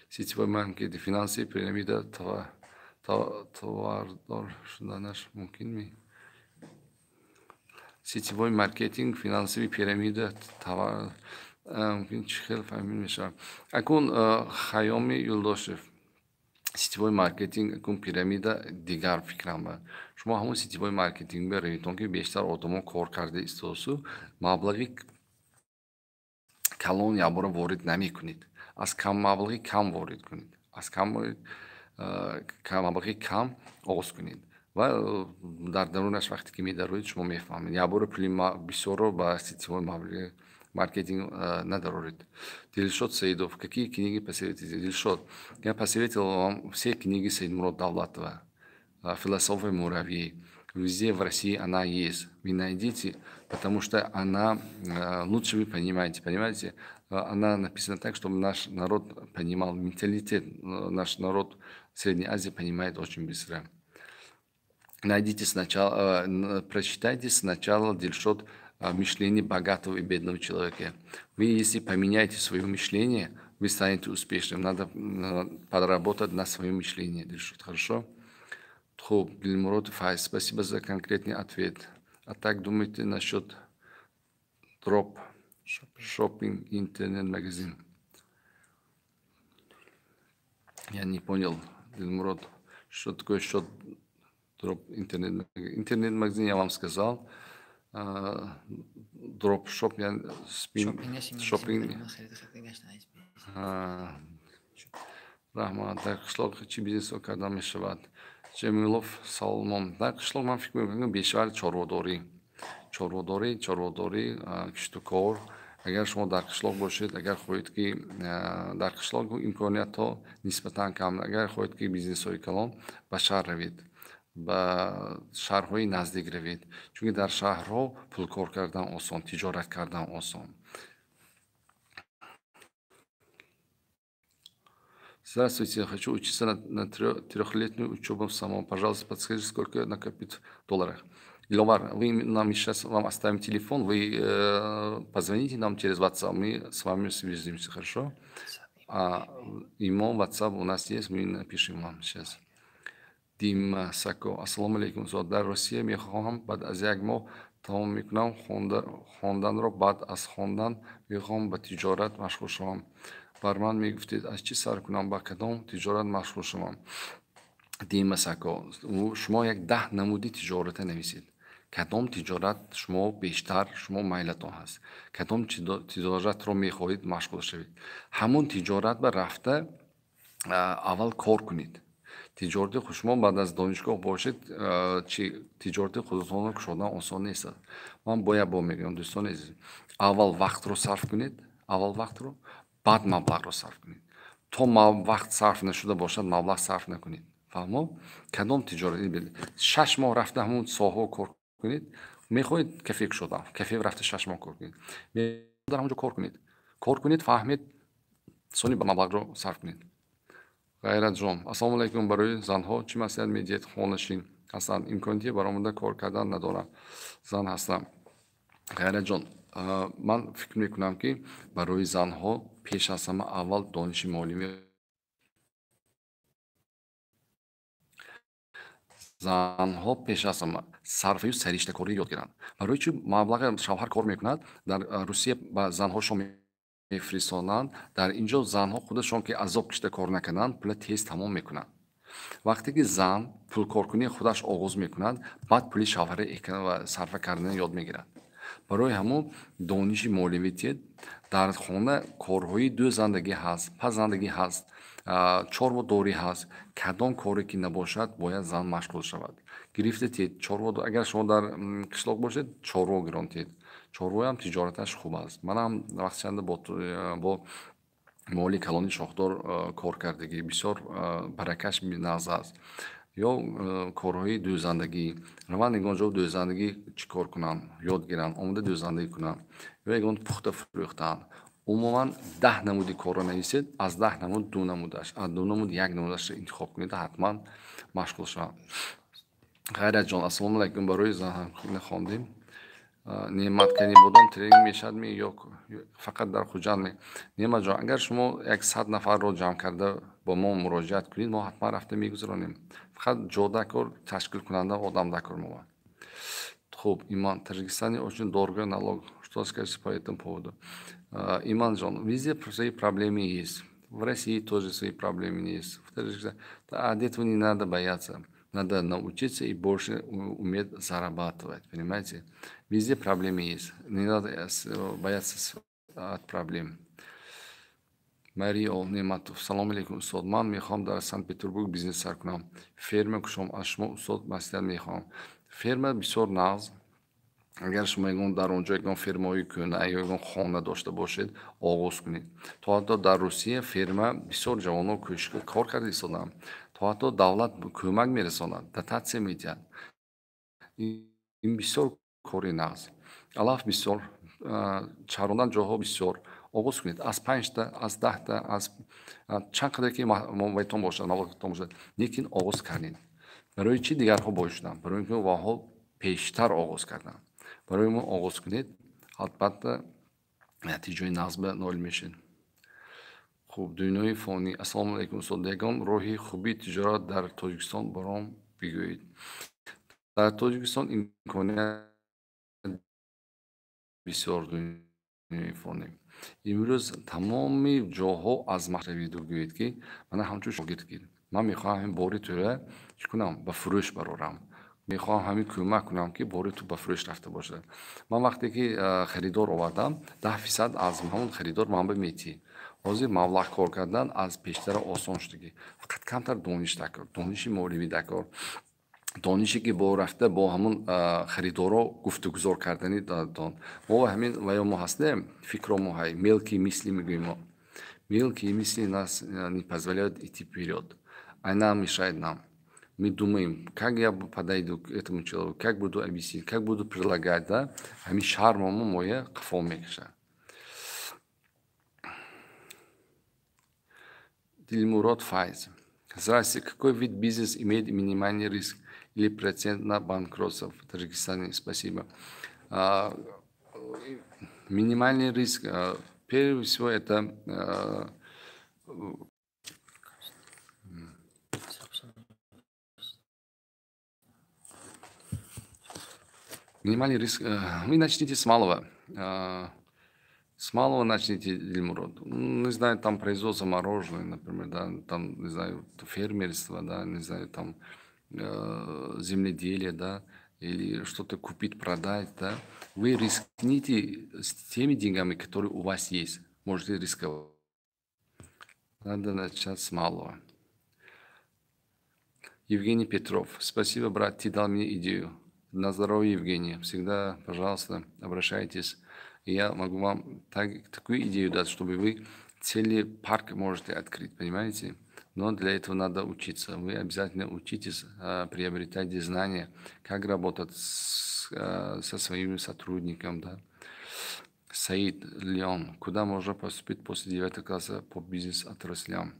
Speaker 1: Сетевой маркетинг, финансы, пирамида, товардор, шуданаш, мумкин ми? Сетевой маркетинг, финансовый пирамида, товар, мумкин чихел фамилия мешав. Акун Хайоми Юлдошев. Сетевой маркетинг, акун пирамида, дигар фикрам бар. шумо ҳамон сетевой маркетинг баравед, он ки бештар одамон кор карда истосу маблағи калон ябора ворид намекунед. Аз кам маблағи кам ворид кунед. Аз маблағи кам оғоз кунед. ва дар дарунаш вақте ки медароед шумо мефаҳмед. Ябора пули бисёрро ба сетевой маркетинг надароред. Дилшод Саидов, какие книги посоветуете? Дилшод, я посоветовал вам все книги Саидмурод Давлатова. Философия муравей. Везде в России она есть. Вы найдите, потому что она лучше вы понимаете, она написана так, чтобы наш народ понимал менталитет. Наш народ Средней Азии понимает очень быстро. Найдите сначала, прочитайте сначала Дилшод «Мышление богатого и бедного человека». Вы, если поменяете свое мышление, вы станете успешным. Надо подработать на своем мышлении. Дилшод, хорошо? Хоп, Дилмурод Файз, спасибо за конкретный ответ. А так думаете насчет дроп, шопинг, интернет-магазин? Я не понял, Дилмурод, что такое счет дроп, интернет-магазин. Интернет-магазин я вам сказал. Дроп, шоп, я шопинг. Рахмат, так, шло, чи бизнес кадам мешавад. Ҷамилов Салмон. Дар қишлоқ ман фикр мекунам бешвар чорводорӣ киштукор. Агар шумо дар қишлоқ бошед, агар хоҳед ки дар қишлоқ имкониятҳо нисбатан кам, агар хоҳед ки бизнесҳои калон, ба шаҳр равед, ба шаҳрҳои наздик равед, чунки дар шаҳрҳо пулкор кардан осон, тиҷорат кардан осон. Здравствуйте, хочу учиться на трехлетнюю учебу в САМО. Пожалуйста, подскажите, сколько накопить в долларах. Иловар, вы нам сейчас вам оставим телефон, вы позвоните нам через WhatsApp, мы с вами свяжемся, хорошо? Имо WhatsApp у нас есть, мы напишем вам сейчас. Дим Сако, ассаламу алейкум. Дар Россия мехоҳам баъд аз як моҳ тамом мекунам хонданро, баъд аз хондан мехоҳам ба тиҷорат машғул шавам. Бар ман мегуфтед аз чӣ сар кунам, ба кадом тиҷорат машғул шавам? Дима Сако, шумо як 10 намуди тиҷората нависед. Кадом тиҷорат шумо бештар шумо майлатон ҳаст? Кадом тиҷоратро мехоҳед машғул шавед? Ҳамон тиҷорат ба рафта аввал кор кунед. Тиҷорати шумо баъд аз донишгоҳ бошед, тиҷорати худатонро кушодан осон нест. Ман бояд мегӯям дӯстони азиз, аввал вақтро сарф кунед, баъд маблағро сарф кунед. То вақт сарф нашуда бошад, маблағ сарф накунед. фаҳмо? Кадом тиҷорат 6 моҳ рафта ҳамон соҳо кор кунед. Мехоҳед кафе кушодан, кафе рафта 6 моҳ кор кунед. Дар ҳамонҷо кор кунед, фаҳмед, сони ба маблағро сарф кунед. Ғайратҷон, ассалому алейкум. Барои занҳо чӣ маслиҳат медиҳед? Хонашин ҳастанд, имконияти баромада кор кардан надорам, зан ҳастам. Ғайратҷон, ман фикр мекунам ки барои занҳо пеш аз ҳама аввал дониши молӣ занҳо пеш аз ҳама сарфаю сариштакорӣ ёд гиранд. Барои чӣ маблағи шавҳар кор мекунад, дар Русия ба занҳошон мефиристонанд, дар инҷо занҳо худашон ки азоб кишида кор накарданд, пула тез тамом мекунанд. Вақте ки зан пулкоркунии худаш оғоз мекунад, баъд пули шавҳара сарфа кардани ёд мегирад. Барои ҳамон дониши молиявият дар хона корҳои ду зандагӣ ҳаст, пас зандагӣ ҳаст, чорводорӣ ҳаст. Кадом коре ки набошад, бояд зан машғул шавад. Гирифтед агар шумо дар қишлоқ бошед, чорво гиронтед. Чорвои ҳам тиҷораташ хуб аст. Манам вақтчанда бо моли калони Шохдор кор кардагӣ, бисёр баракаш нағз аст. ё корҳои дӯзандагӣ, раванд ягонҷо дӯзандагӣ чӣ кор кунанд, ёд гиранд, омада дӯзандагӣ кунанд, ё ягон пухта фурӯхтанд. Умуман 10 намуди корро нависед, аз 10 намуд 2 намудаш, аз 2 намуд 1 намудашро интихоб кунед, ҳатман машғул шаванд. Ғайратҷон, ассалому алейкум. Барои занҳо хондем. Неъматкани бодом тренинг мешадми ё фақат дар Хуҷанд? Неъматҷон, агар шумо 100 нафарро ҷамъ карда ба мо муроҷиат кунед, мо ҳатман рафта мегузаронем. Фақат ҷо дакор ташкил кунанда одам дакор мо. Хуб, Иман, Таҷикистане очень дорого налог. Что скажете по этому поводу? Иманҷон, везде свои проблемы есть. В России тоже свои проблемы есть. В Таджикистане. От этого не надо бояться. Надо научиться и больше уметь зарабатывать. Понимаете? Везде проблемы есть. Не надо бояться от проблем. Марио Нематов. Салом алейкум, Усод. Ман мехоҳам дар Санкт-Петербург бизнес сар кунам. Ферма кушам. Аз шумо Усод маслиҳат мехоҳам. Ферма бисёр нағз. Агар шумо дар онҷо ягон фермаҳои кӯна ё ягон хона дошта бошед, оғоз кунед. То ҳатто дар Русия ферма бисёр ҷавонҳо кӯшиш кор карда истоданд. То ҳатто давлат кӯмак мерасонад, дотатсия медиҳад. Ин бисёр кори нағз. Алаф бисёр, чарондан ҷоҳо бисёр. Оғоз кунед аз 5 та, аз 10 та, аз чанд қадар ки мавоидтон бошад, мавоидтон бошад, лекин оғоз кардед. Барои чӣ дигарҳо боис шуданд? Барои ин ки онҳо пештар оғоз карданд. Барои мо оғоз кунед, албатта натиҷаи нағз ба ноил мешед. Хуб, дунёи фонӣ. Ассалому алейкум. Ягон роҳи хуби тиҷорат дар Тоҷикистон баром бигӯед. Дар Тоҷикистон имконият бисёр дунёи фонӣ. Имрӯз тамоми ҷоҳо аз маҳравиду гӯед ки мана ҳамчун шогирд гир. Ман мехоҳам ҳамин бори тура чӣ кунам? Ба фурӯш барорам. Мехоҳам ҳамин кӯмак кунам ки бори ту ба фурӯш рафта бошад. Ман вақте ки харидор овардам, 10% аз ҳамон харидор манба метӣ. ҳозир маблағ кор кардан аз пештара осон шудагӣ. Фақат камтар дониш дакор, дониши молиявӣ дакор, донише ки бо рафта бо ҳамон харидоро гуфтугузор кардани дон. Мо ҳамин ваё мо ҳастем, фикро мо ҳай, мелки мисли мегӯем мо. Мелки мисли нас не позволяют идти вперед. А нам мешает нам. Мы думаем, как я подойду к этому человеку, как буду объяснить, как буду предлагать, да? А мы шармому моя кафо мекша. Дилмурод Файз. Здравствуйте. Какой вид бизнеса имеет минимальный риск или процент на банкротство в Таджикистане? Спасибо. Минимальный риск, прежде всего, это минимальный риск. Вы начните с малого. С малого начните, Дилмурод. Не знаю, там производство мороженого, например, да, там, не знаю, фермерство, да, не знаю, там земледелие, да, или что-то купить, продать, да. Вы рискните с теми деньгами, которые у вас есть. Можете рисковать. Надо начать с малого. Евгений Петров. Спасибо, брат, ты дал мне идею. На здоровье, Евгений. Всегда, пожалуйста, обращайтесь. И я могу вам такую идею дать, чтобы вы целый парк можете открыть, понимаете? Но для этого надо учиться. Вы обязательно учитесь, приобретайте знания, как работать со своими сотрудниками. Да? Саид Леон. Куда можно поступить после 9 класса по бизнес-отраслям?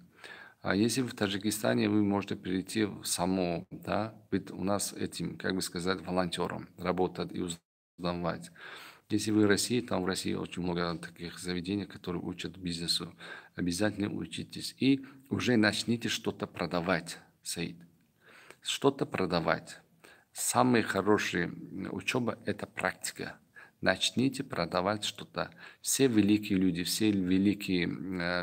Speaker 1: А если в Таджикистане, вы можете перейти в САМО, да, быть у нас этим, как бы сказать, волонтером, работать и узнавать. Если вы в России, там в России очень много таких заведений, которые учат бизнесу. Обязательно учитесь и уже начните что-то продавать, Саид. Что-то продавать. Самая хорошая учеба – это практика. Начните продавать что-то. Все великие люди, все великие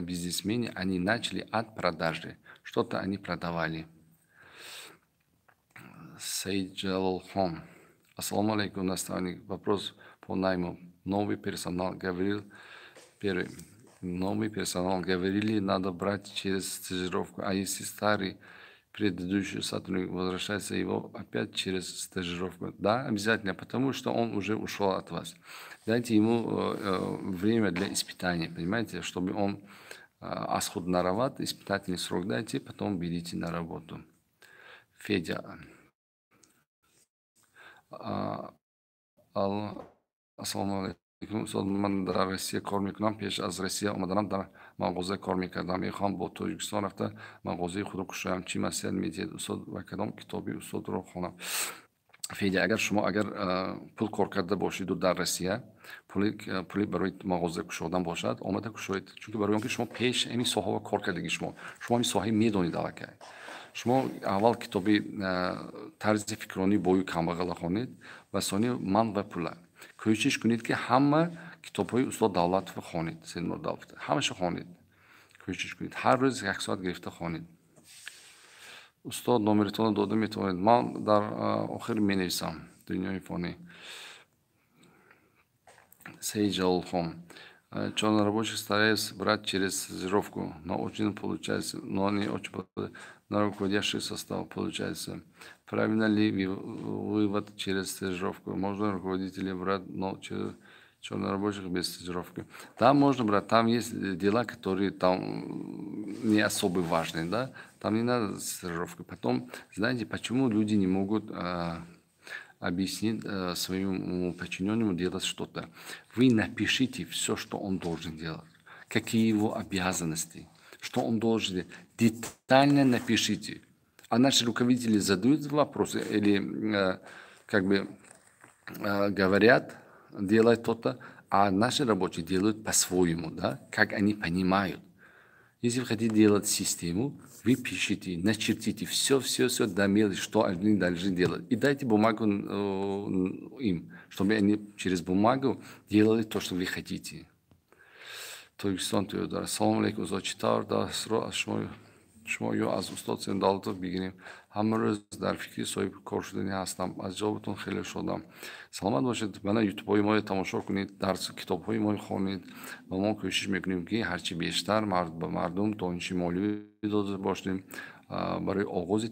Speaker 1: бизнесмены, они начали от продажи. Что-то они продавали. Саид Джалалхон. Ассаламу алейкум, наставник. Вопрос по найму. Новый персонал говорил, новый персонал говорили, надо брать через стажировку. А если старый предыдущий сотрудник возвращается, его опять через стажировку. Да, обязательно, потому что он уже ушел от вас. Дайте ему время для испытания, понимаете, чтобы он асхуд нарават, испытательный срок дайте, потом берите на работу. Федя. Ассаламу алейкум. Ман дар Россия кор мекунам. Пеш аз Россия омаданам, дар мағоза кор мекардам. Мехоҳам бо Тоҷикистон рафта мағозаи худро кушоям. Чӣ маслиҳат медиҳед устод ва кадом китоби устодро хонам? Федя, агар шумо пул кор карда бошиду дар Россия, пули барои мағоза кушодан бошад, омада кушоед. Чунки барои он ки шумо пеш ами соҳаро кор кардагӣ шумо ами соҳаи медонед аллакай. شما اول کتابی طرز فکرانی بوی کامبغل خوانید و ثانی من و پولا کوشش کنید که همه کتاب‌های استاد دولت رو خوانید سینما دولت همش خوانید کوشش کنید هر روز یک ساعت گرفته خوانید استاد نمرتون رو داده میتونید من در آخر مینویسم دنیای فانی Сейджал Хом. Что рабочий стараюсь брать через стажировку, но очень получается, но не очень на руководящий состав получается. Правильно ли вывод через стажировку? Можно руководителей брать, но через чернорабочих без стажировки. Там можно брать, там есть дела, которые там не особо важные, да? Там не надо стажировка. Потом, знаете, почему люди не могут объяснить своему подчиненному делать что-то? Вы напишите все, что он должен делать, какие его обязанности, что он должен делать. Детально напишите. А наши руководители задают вопросы или как бы говорят, делать то-то, а наши рабочие делают по-своему, да, как они понимают. Если вы хотите делать систему, вы пишите, начертите все до мелочи, что они должны делать. И дайте бумагу им, чтобы они через бумагу делали то, что вы хотите. Тоҷикистон Тӯдар. Ассалому алейкум. Зочитар да сро аз шумо شما یا از استاد سندالتو بگیریم. همه روز در فکری صاحب کار شدنی هستم. از جوابتون خیلی شدم. سلامت باشید. من یوتیوب های ما تماشا کنید، درس کتاب های ما خوانید و ما کوشش میکنیم که هرچی بیشتر به مردم دانش مالی داده باشیم، برای آغاز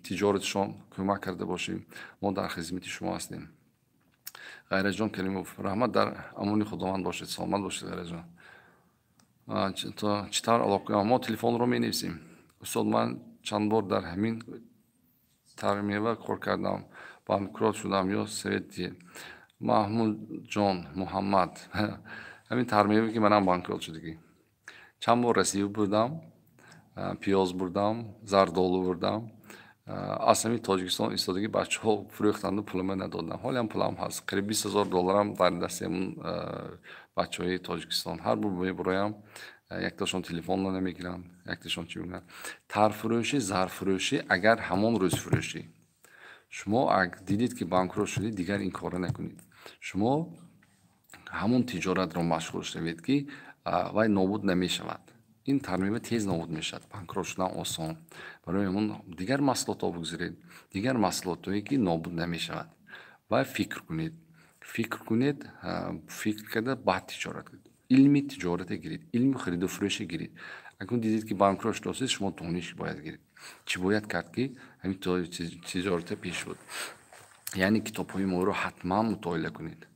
Speaker 1: تجارتشان کمک کرده باشیم. ما در خدمت شما هستیم. غیره جان کریموف، رحمت در امان خداوند باشید. سلامت باشید غیره جان. چطور علاقه ما تلفن رو می نویسیم. استاد من چند بار در همین ترمیه کار کردم، بانکرات شدم یا سویتی. محمود جان محمد همین ترمیه که منم بانکرات شدگی. چند بار رسیو بردم، پیاز بردم، زردالو بردم. از همین تاجیکستان ایستادگی بچه ها فروختند و پولم ندادن. حالی هم پولم هست. قریب 20,000 دلارم در دستمون بچه های تاجیکستان. هر بار برایم یک تاشون تلفن نمیگیرن، یک تاشون چی میگن. ترفروشی، زرفروشی اگر همون روز فروشی. شما اگر دیدید که بانکرات شدید دیگر این کار نکنید. شما همون تجارت رو مشغول شوید که وای نابود نمی شود. این ترمیم تیز نابود می شود. بانکرات شدن آسان. برای همون دیگر مسئولات ها بگذارید. دیگر مسئولات هایی که نابود نمی شود. و فکر کنید. فکر کنید. فکر کرده بعد تجارت کنید. علمی تجارت گیرید. علمی خرید و فروش گیرید. اگر دیدید که بانکرات شدید شما دانش باید گیرید. چی باید کرد که همین تجارت پیش بود. یعنی کتاب های ما رو حتما مطالعه کنید.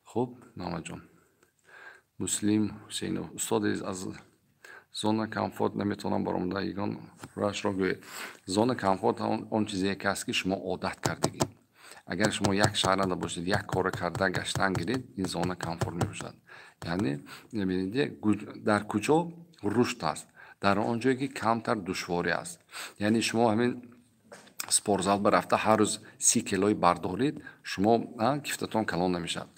Speaker 1: خب محمد جان مسلم حسینو استاد از زون کامفورت نمیتونم برام یگان راش رو گوید. زون کامفورت اون چیزی که است که شما عادت کردید. اگر شما یک شهرنده باشید، یک کار کرده گشتن گیرید، این زون کامفورت میباشد. یعنی ببینید در کجا رشد است، در آنجایی که کمتر دشواری است. یعنی شما همین спортзал برفته هر روز 30 کیلوی بردارید، شما کفتتون کلان نمیشد.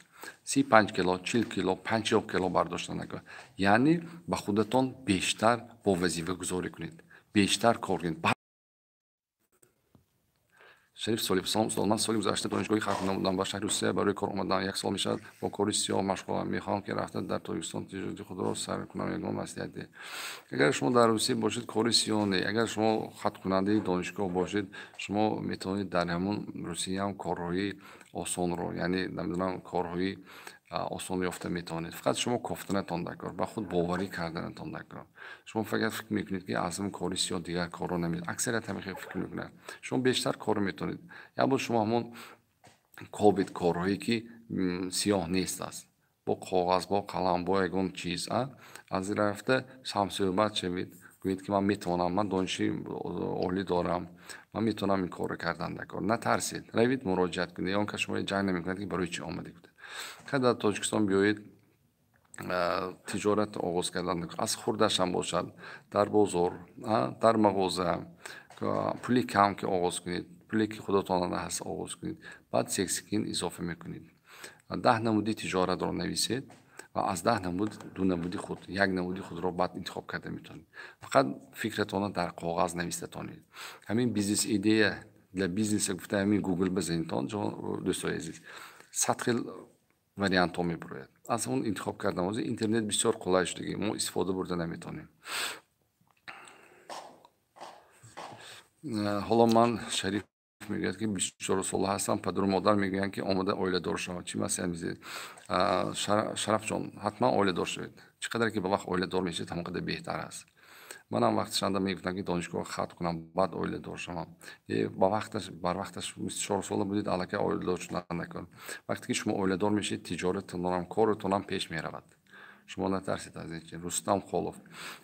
Speaker 1: 35 کیلو، 40 کیلو، 50 کیلو برداشت نکنید. یعنی به خودتون بیشتر با وظیفه گذاری کنید. بیشتر کار کنید. شریف سالی سلام. من سالی گذشته دانشگاهی خرخونه بودم و شهر روسیه برای کار اومدم. 1 سال میشد با کاری سیاه مشغولم. میخوام که رفته در تاجیکستان تجارت خود را سر کنم. یگان مصلحت ده. اگر شما در روسیه باشید کاری سیاه نه. اگر شما خط کننده دانشگاه باشید شما میتونید در همون روسیه هم کارهای آسان رو، یعنی نمیدونم کارهای آسان یافته میتونید. فقط شما کفتنتان دکار با خود باوری کردنتان دکار. شما فقط فکر میکنید که از اون کاری سیاه دیگر کار رو نمیدید. اکثریت همین فکر میکنن. شما بیشتر کار میتونید. یا با شما همون کوبید کارهایی که سیاه نیست است. با کاغذ، با قلم، با یگان چیز از این رفته صحبت شوید. گویید که من میتونم، من دانشی عالی دارم، من میتونم این کار کردن دکار. نترسید. روید مراجعت کنید. اون که شما جنگ نمیکنید که برای چی آمدید. که در تاجیکستان بیایید تجارت آغاز کردن از خوردش هم باشد، در بازار، در مغازه، پولی کم که آغاز کنید، پولی که خودتان هست آغاز کنید، بعد سکسکین اضافه میکنید. 10 نمودی تجارت رو نویسید و از 10 نمود 2 نمودی خود، 1 نمودی خود رو بعد انتخاب کرده میتونید. فقط فکرتان در کاغذ نویسیدید. همین بیزنس ایده для بیزنس گفته همین گوگل بزنید دوستای عزیز. سطح وریانت ها میبرید. از اون انتخاب کردن از اینترنت بسیار قلای شده. ما استفاده برده نمیتونیم. حالا من شریف میگه که 24 ساله هستم. پدر و مادر میگن که آماده اویله دار شما. چی مسئله میزید؟ شرف جان حتما اویله دار شوید. چقدر که به وقت اویله دار میشید همونقدر بهتر است. منم وقتش اندام میگفتن که دانشگاه خط کنم بعد اویله دار شما. با وقتش بر وقتش 24 ساله بودید الکی اویله دار شدن نکن. وقتی که شما اویله دار میشید تجارتتون هم کارتون هم پیش میرود. شما نترسید از این. رستم خالف.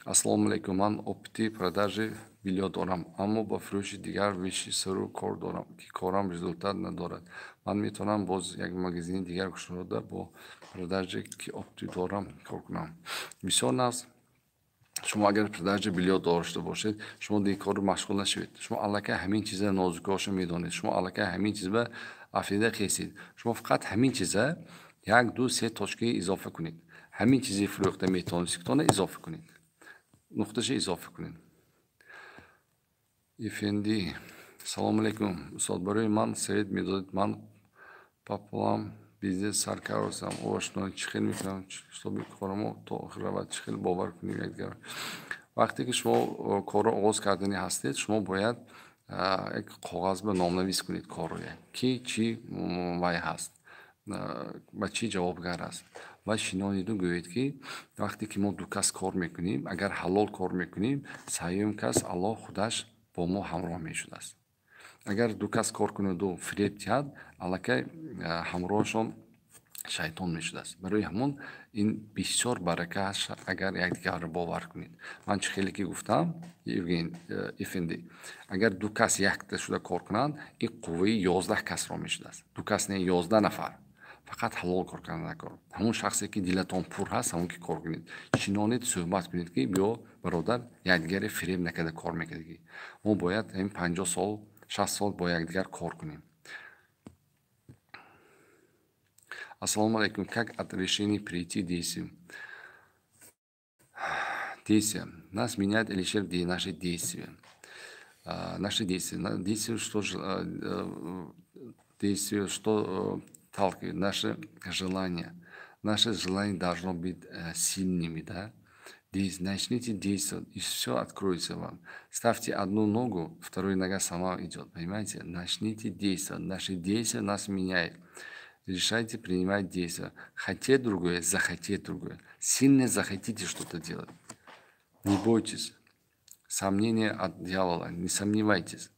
Speaker 1: السلام علیکم. من اپتی продажи بلیط دارم اما با فروش دیگر ویشی سرو کار دارم که کارم رزولتات ندارد. من میتونم باز یک مگزین دیگر گشوده با продажи که اپتی دارم کار کنم. بسیار ناز. شما اگر продажи بلیط داشته باشید شما دیگه کار رو مشغول نشوید. شما الکی همین چیزا نازکاش میدونید. شما الکی همین چیزا افیده خیسید. شما فقط همین چیزا 1 2 3 تاشکی اضافه کنید. همین چیزی فروخته میتونید سکتونه اضافه کنید. نقطهش اضافه کنید. افندی سلام علیکم. استاد برای من سعید میدادید. من پاپلام بیزنس سرکار هستم. آشنا چخیل میکنم. شتابی کارمو تا آخر وقت چخیل باور کنیم یک دیگر.
Speaker 2: وقتی که شما کار رو آغاز کردنی هستید شما باید یک کاغذ به نامنویس کنید کار رو کی چی وای هست و چی جوابگر است و шинониду гӯед ки вақте ки мо ду кас кор мекунем агар ҳалол кор мекунем сеюм кас аллоҳ худаш бо мо ҳамроҳ мешудааст агар ду кас кор кунаду фиреб диҳад аллакай ҳамроҳашон шайтон мешудааст барои ҳамон ин бисёр барака аст агар якдигарро бовар кунед ман чӣ хеле ки гуфтам евген эфенди агар ду кас якта шуда кор кунанд ин қувваи 11 касро мешудааст ду кас не 11 нафар фақат ҳалол кор кардан кор ҳамон шахсе ки дилатон пур ҳаст ҳамон ки кор кунед шинонед суҳбат кунед ки биё бародар якдигаре фиреб накарда кор мекардагӣ мо бояд ин 50 сол 60 сол бо якдигар кор кунем. Ассалому алейкум. Как от решения перейти к действию? Действия. Нас меняет или лишь наши действия. Наши действия. Действия, что толкает наши желания. Наше желание должно быть сильными, да? Начните действовать, и все откроется вам. Ставьте одну ногу, вторая нога сама идет, понимаете? Начните действовать. Наши действия нас меняют. Решайте принимать действия. Хотеть другое, захотеть другое. Сильно захотите что-то делать. Не бойтесь. Сомнения от дьявола. Не сомневайтесь.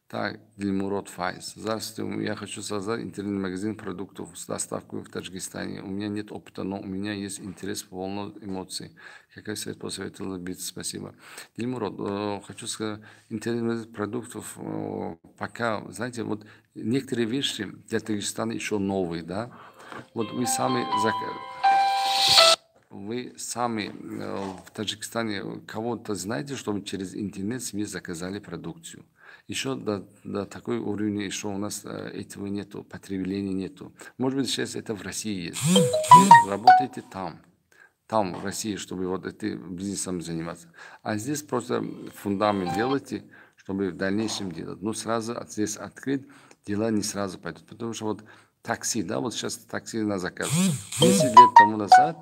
Speaker 2: Так, Дильмурод Файз. Здравствуйте, я хочу создать интернет-магазин продуктов с доставкой в Таджикистане. У меня нет опыта, но у меня есть интерес, полно эмоций. Какой совет посоветовали быть? Спасибо. Дильмурод, хочу сказать, интернет продуктов пока, знаете, вот некоторые вещи для Таджикистана еще новые, да? Вот вы сами в Таджикистане кого-то знаете, чтобы через интернет себе заказали продукцию? Еще до такой уровня еще у нас этого нету, потребления нету. Может быть, сейчас это в России есть. Вы работаете там, в России, чтобы вот этим бизнесом заниматься. А здесь просто фундамент делайте, чтобы в дальнейшем делать. Но сразу здесь открыть, дела не сразу пойдут. Потому что вот такси, да, вот сейчас такси на заказ. 10 лет тому назад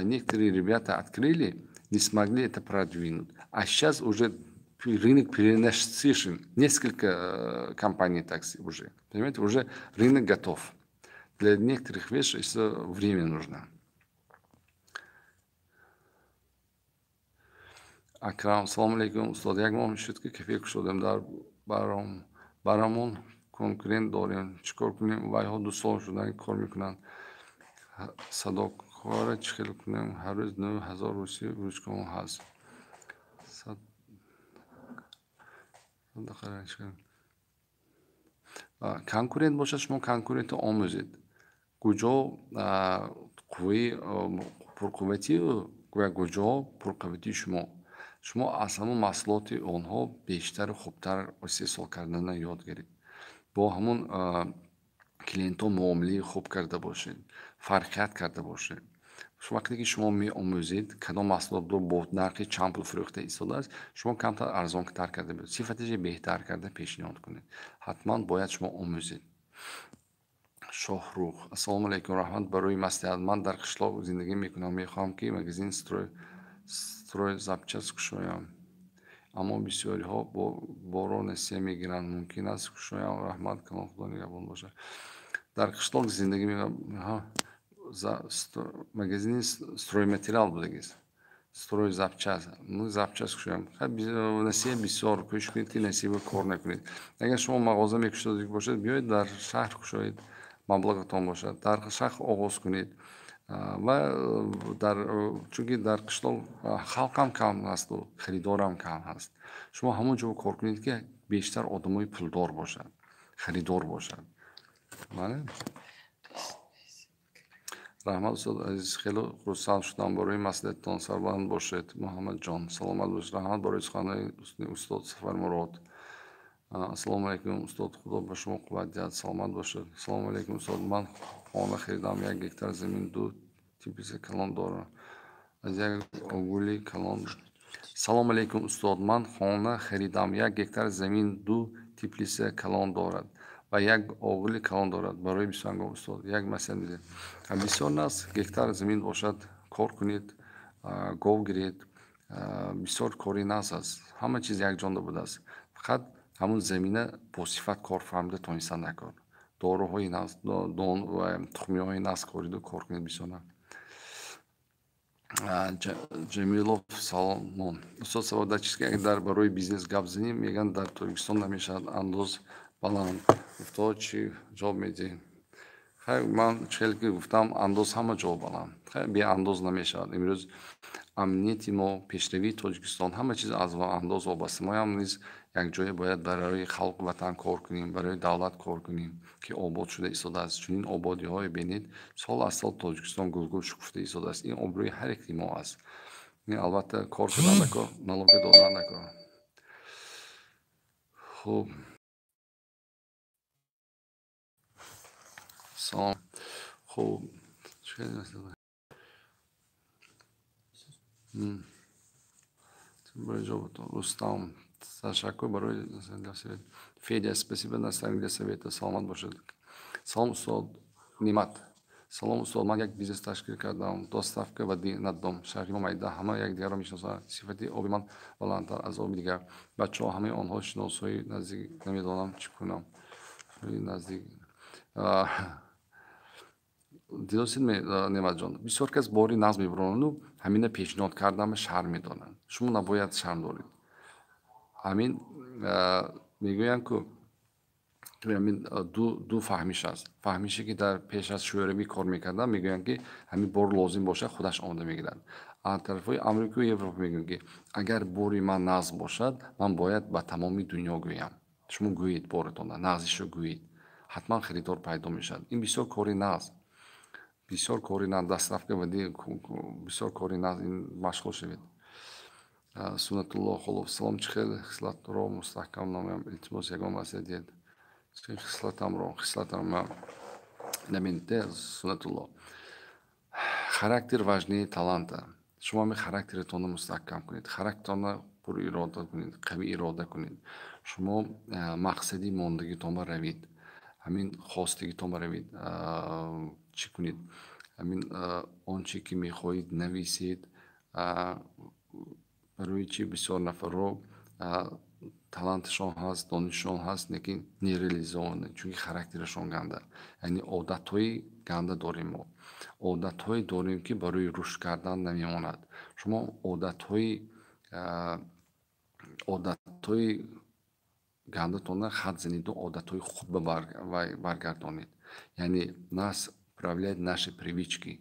Speaker 2: некоторые ребята открыли, не смогли это продвинуть. А сейчас уже рынок перенасыщен. Несколько компаний такси уже. Понимаете, уже рынок готов. Для некоторых вещей еще время нужно. Акрам, салам алейкум. Устод, як мом шуд ки фикр шудем дар барамон конкурент дорем. Чикор кунем? Вайҳо 2 сол шудан кор мекунанд. Садокора чӣ хел кунем? Ҳар рӯз 9000 руси рӯзком ҳаст. конкурент бошад, шумо конкурентро омӯзед. Куҷо қувваи пурқуввати ва куҷо пурқуввати шумо аз ҳамон маҳсулоти онҳо бештару хубтар истеҳсол карданро ёд гиред. бо ҳамон клиентҳо муомилаи хуб карда бошед, фарқият карда бошед. вақте ки шумо меомӯзед кадом маҳсулотро бо нархи чанд пул фурӯхта истодааст, шумо камтар арзонтар карда биёд, сифаташи беҳтар карда пешниҳод кунед. ҳатман бояд шумо омӯзед. шоҳрух. Ассалому алейкум, раҳмат барои маслиҳат. Ман дар қишлоқ зиндагӣ мекунам. Мехоҳам ки магазин стройзапчаст кушоям. аммо бисёриҳо боро насия мегиранд. Мумкин аст кушоям? Раҳмат калом, худо нигаҳбон бошад. дар қишлоқ зиндагӣ мекунам. магазини стройматериал будагист. стройзапчаст. запчаст кушоям. насия бисёр. кӯшиш кунед ки насиба кор накунед. агар шумо мағоза мекушоед бошад, биёед дар шаҳр кушоед. маблағатон бошад. дар шаҳр оғоз кунед. ва чунки дар қишлоқ халқам кам ҳасту харидорам кам ҳаст. шумо ҳамон ҷо кор кунед ки бештар одамои пулдор бошад, харидор бошад. раҳмат устод азиз, хеле хурсанд шудам барои маслиҳаттон. сарбаланд бошед муҳаммадҷон. саломат бошед. раҳмат барои суханои устод Сафармурод. ассалому алейкум устод, худо ба шумо қувват диҳад. саломат бошед. ассалому алейкум устод, ман хона харидам, 1 гектар замин, 2 теплица калон дорам. аз як огули калон. салому алейкум устод, ман хона харидам, 1 гектар замин, 2 теплица калон дорад. و یک اوغلی کلان دارد برای 21 استاد. یک مثلا میده بسیار ناز گکتار زمین باشد کار کنید، گاو گیرید، بسیار کاری ناز است. همه چیز یک جانده بوده است. فقط همون زمینه با صفت کار فهمیده تونستن نکن. داروهای ناز دون و تخمی های ناز کارید و کار کنید بسیار ناز. جمیلوف سالمون استاد سواد چیزی که در برای بیزنس گپ زنیم میگن در ترکستان نمیشد انداز баланд گفت چی جواب میدین؟ خیلی من چهل که گفتم انداز همه جا баланд خیلی بی انداز نمیشد. امروز امنیتی ما پیشروی تاجیکستان همه چیز از انداز وابسته. ما هم نیز یک جای باید برای خلق وطن کار کنیم، برای دولت کار کنیم که آباد شده ایستاده است. چنین آبادی های بینید سال از سال تاجیکستان گلگل شکفته ایستاده است. این آبروی هر یک ما است. این البته کار کردن نکن، налог دادن نکن. خب سلام. خب چه برای جوابتون رستم تشکر برای Федя, спасибо на самом деле совета. Саламат бошед. Салом устод Нимат. Салом устод. Ман як бизнес ташкил кардам. Доставка воды на дом. Шахри ма майда ҳама якдигарро мешиносанд. Сифати оби ман баландтар аз оби дигар. Бачаҳо ҳамаи онҳо шиносои наздик намедонам чӣ кунам. Наздик дилосид Нематҷон. Бисёр кас бори нағз мебаронаду ҳамина пешниҳод кардаам шарм медонанд. Шумо набояд шарм доред. ҳамин мегӯянд ку ду фаҳмиш аст. Фаҳмише ки дар пеш аз шӯравӣ кор мекарданд мегӯянд ки ҳамин бор лозим бошад худаш омода мегирад. аз тарафҳои амрику европа мегӯянд ки агар бори ман нағз бошад ман бояд ба тамоми дунё гӯям. шумо гӯед боратона нағзишро гӯед ҳатман харидор пайдо мешавад. ин бисёр кори нағз бисёр кори нағз дастрафка вади бисёр кори нағз ин машғул шавед. Сунатулло Холов салом чӣ хел хислатро мустаҳкам номем илтимос ягон масъала диед чӣ хислатамро намедите Сунатулло характер важнее таланта. шумо ҳамин характератонро мустаҳкам кунед, характератонро пурирода кунед, қавӣ ирода кунед. шумо мақсади мондагитонро равед, ҳамин хостагитонро равед, чӣ кунед, ҳамин он чӣ ки мехоҳед нависед. барои чӣ бисёр нафарро таланташон ҳаст, донишашон ҳаст, лекин нереализоване, чунки характерашон ганда. яъне одатҳои ганда дорем мо. одатҳое дорем ки барои рушд кардан намемонад. шумо одатҳои гандатонро хат занеду одатҳои хуб баргардонед. яъне нас управляет наши привычки.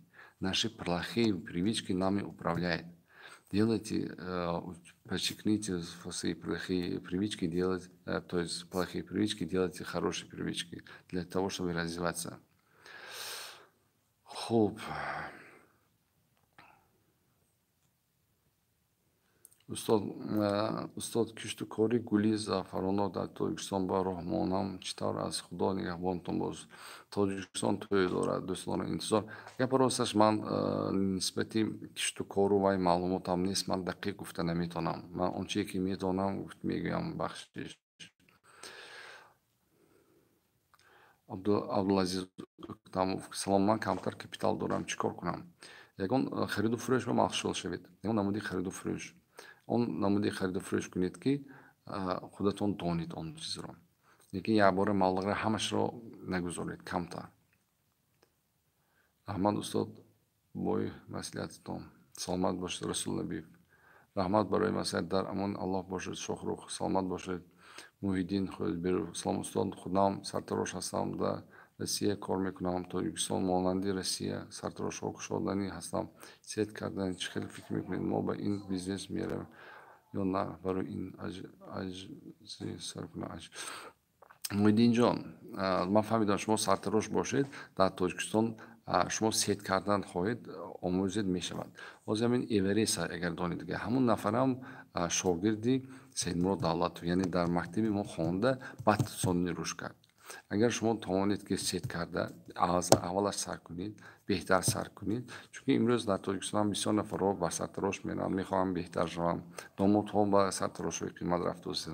Speaker 2: Наши плохие привычки нами управляют. Делайте, подчеркните свои плохие привычки, то есть плохие привычки, делайте хорошие привычки для того, чтобы развиваться. Хоп. устод кишту кори гули заъфаронот дар тоҷикистон ба роҳмонам чӣ тавр аст? худо нигаҳбонтон бош. тоҷикистон тӯй дорад дӯстона интизор. гапи росташ ман нисбати кишту кору вай маълумотам нест. ман дақиқ гуфта наметонам. ман он чие ки медонам мегӯям. бахшиш абдулазиз тамов салом ман камтар капитал дорам чӣ кор кунам? ягон хариду фурӯш ба махшул шавед. ягон намуди хариду фурӯш он намуди хариду фурӯш кунед ки худатон донед он чизро. лекин якбора маблағро ҳамашро нагузоред камтар. раҳмат устод бой маслиҳататон. саломат бошед расулнабиев. раҳмат барои маслиҳат. дар амон аллоҳ бошед. шохрух саломат бошед. муҳиддин хоҳидберов салом устод худам сартарош ҳастам. дар россия кор мекунам. тоҷикистон монанди россия сартарошҳо кушоданӣ ҳастам. сеҳт кардани чӣ хел фикр мекунед? мо ба ин бизнес меравем ё на барои ин аҷзи саркунам? муҳиддинҷон ман фаҳмидам шумо сартарош бошед дар тоҷикистон шумо сеҳт кардан хоҳед омӯзед мешавад. ҳозир ҳамин эверест агар донед ҳамун нафарам шогирди Саидмурод Давлатов яъне дар мактаби мо хонда баъд сонӣ рушд кард. اگر شما توانید که ست کرده از اولش سر کنید بهتر سر کنید، چون امروز در تاجیکستان بسیار نفر رو با سرتراش میرن میخوام بهتر شوم، داماد ها با سرتراش های قیمت رفته است.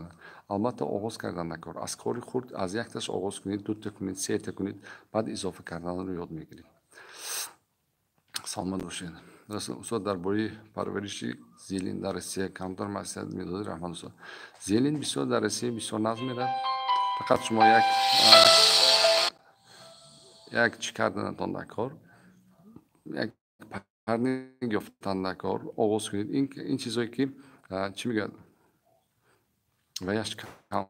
Speaker 2: البته آغاز کردن نکار، از کاری خورد از یک تاش آغاز کنید، دو تا کنید، سه تا کنید، بعد اضافه کردن رو یاد میگیرید. سلامت باشید. استاد درباره پرورش زیلین در روسیه کمتر معلومات میدادید رحمان استاد. زیلین بسیار در روسیه بسیار ناز میرد. فقط شما یک چی کردنتان نکار، یک پرنی گفتن نکار آغاز کنید. این چیزایی که چی میگن ویش کم،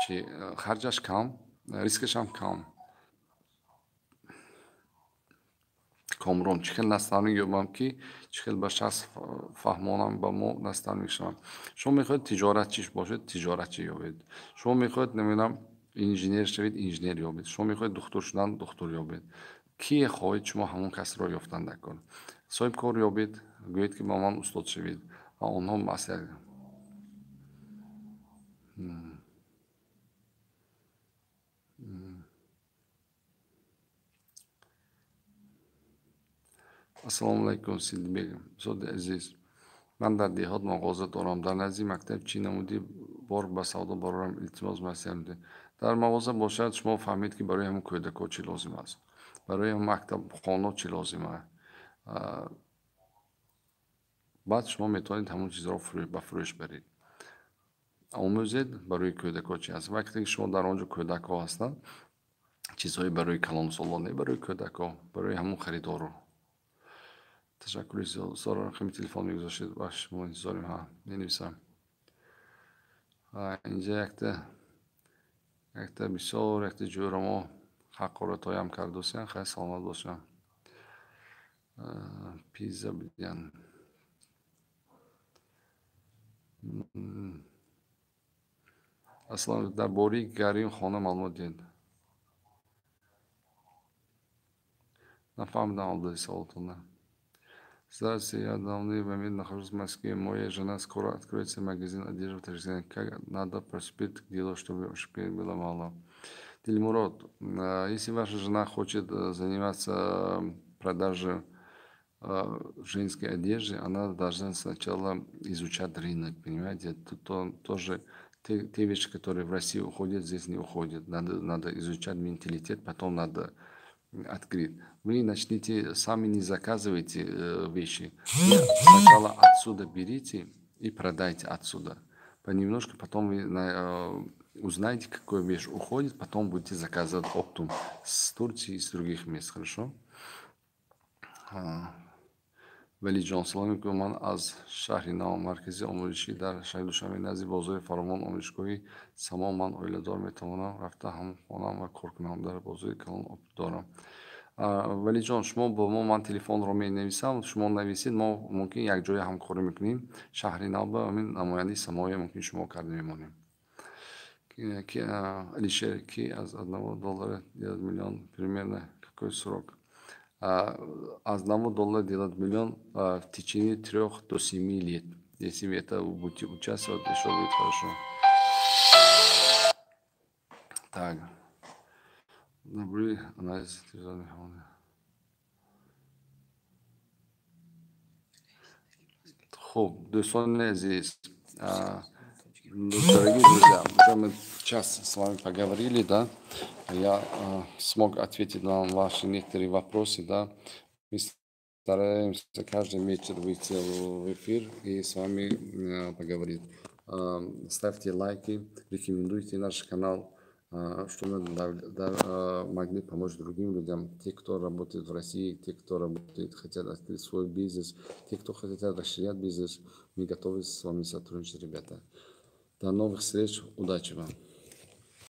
Speaker 2: چی خرجش کم، ریسکش هم کم. کامرون چخیل نستانی یوبم که چخیل با شخص فهمانم با ما نستانی میشم. شما میخواید تجارت چیش باشید تجارت چی یابید. شما میخواید نمیدونم انجینیر شوید انجینیر یابید. شما میخواید دکتر شدن دکتر یابید. کی خواهید شما همون کس را یافتن نکن. صاحب کار یابید، گویید که با من استاد شوید و آنها مسئله. السلام علیکم سیدی بیگم. استاد عزیز، من در دهات مغازه دارم. در نزدیک مکتب چی نمودی بار به سودا برارم التماس مسئله. در مغازه باشد شما فهمید که برای همون کودک چی لازم است، برای همون مکتب خانه چی لازم است. بعد شما میتونید همون چیز را به فروش برید. آموزید برای کودک چی است. وقتی که شما در آنجا کودک ها هستند، چیزهایی برای کلان سالانه برای کودک ها، برای همون خریدار رو. تشکر سارا خیلی تلفن میگذاشید باش ما انتظاریم. ها مینویسم اینجا یکتا بسیار یکتا جورما حقارت هایم کردوسیان. خیلی سلامت باشم. پیزا بیدین اصلا در باری گریم خانه معلومات دید. نفهمیدم عبدالله سوالتون نه. Здравствуйте, я давно в нахожусь в Москве. Моя жена скоро откроется магазин одежды в Таджикистане. Как надо приступить к делу, чтобы успех было мало? Дильмурод, если ваша жена хочет заниматься продажей женской одежды, она должна сначала изучать рынок, понимаете? Тут тоже те вещи, которые в России уходят, здесь не уходят. Надо изучать менталитет, потом надо открыть. Вы начните, сами не заказывайте вещи. Вы сначала отсюда берите и продайте отсюда. Понемножку, потом вы узнаете, какая вещь уходит, потом будете заказывать оптом с Турции и с других мест. Хорошо? ولیجان سلام میکنم. من از شهر نام مرکزی آموزشی در شهر دوشنبه نزدیک بازار فرمان آموزشگاهی سما من اویله دار میتوانم رفته هم خونم و کار کنم. در بازار کلان دارم. ولیجان شما با ما من تلفن رو می نویسم، شما نویسید، ما ممکن یک جای همکاری میکنیم. شهر نام همین نماینده سمایی ممکن شما کرده میمونیم. که алишер ки аз $1 делать миллион примерно какой срок? Аз $1 делать миллион в течение 3 до 7 лет. Если вы это будете участвовать, еще будет хорошо. Так. Добрый анализ. Хоп, دوستان عزیز, дорогие друзья, уже мы час с вами поговорили, да, я смог ответить на ваши некоторые вопросы, да, мы стараемся каждый вечер выйти в эфир и с вами поговорить. Ставьте лайки, рекомендуйте наш канал, чтобы мы могли помочь другим людям, те, кто работает в России, те, кто работает, хотят открыть свой бизнес, те, кто хотят расширять бизнес, мы готовы с вами сотрудничать, ребята. До новых встреч, удачи вам!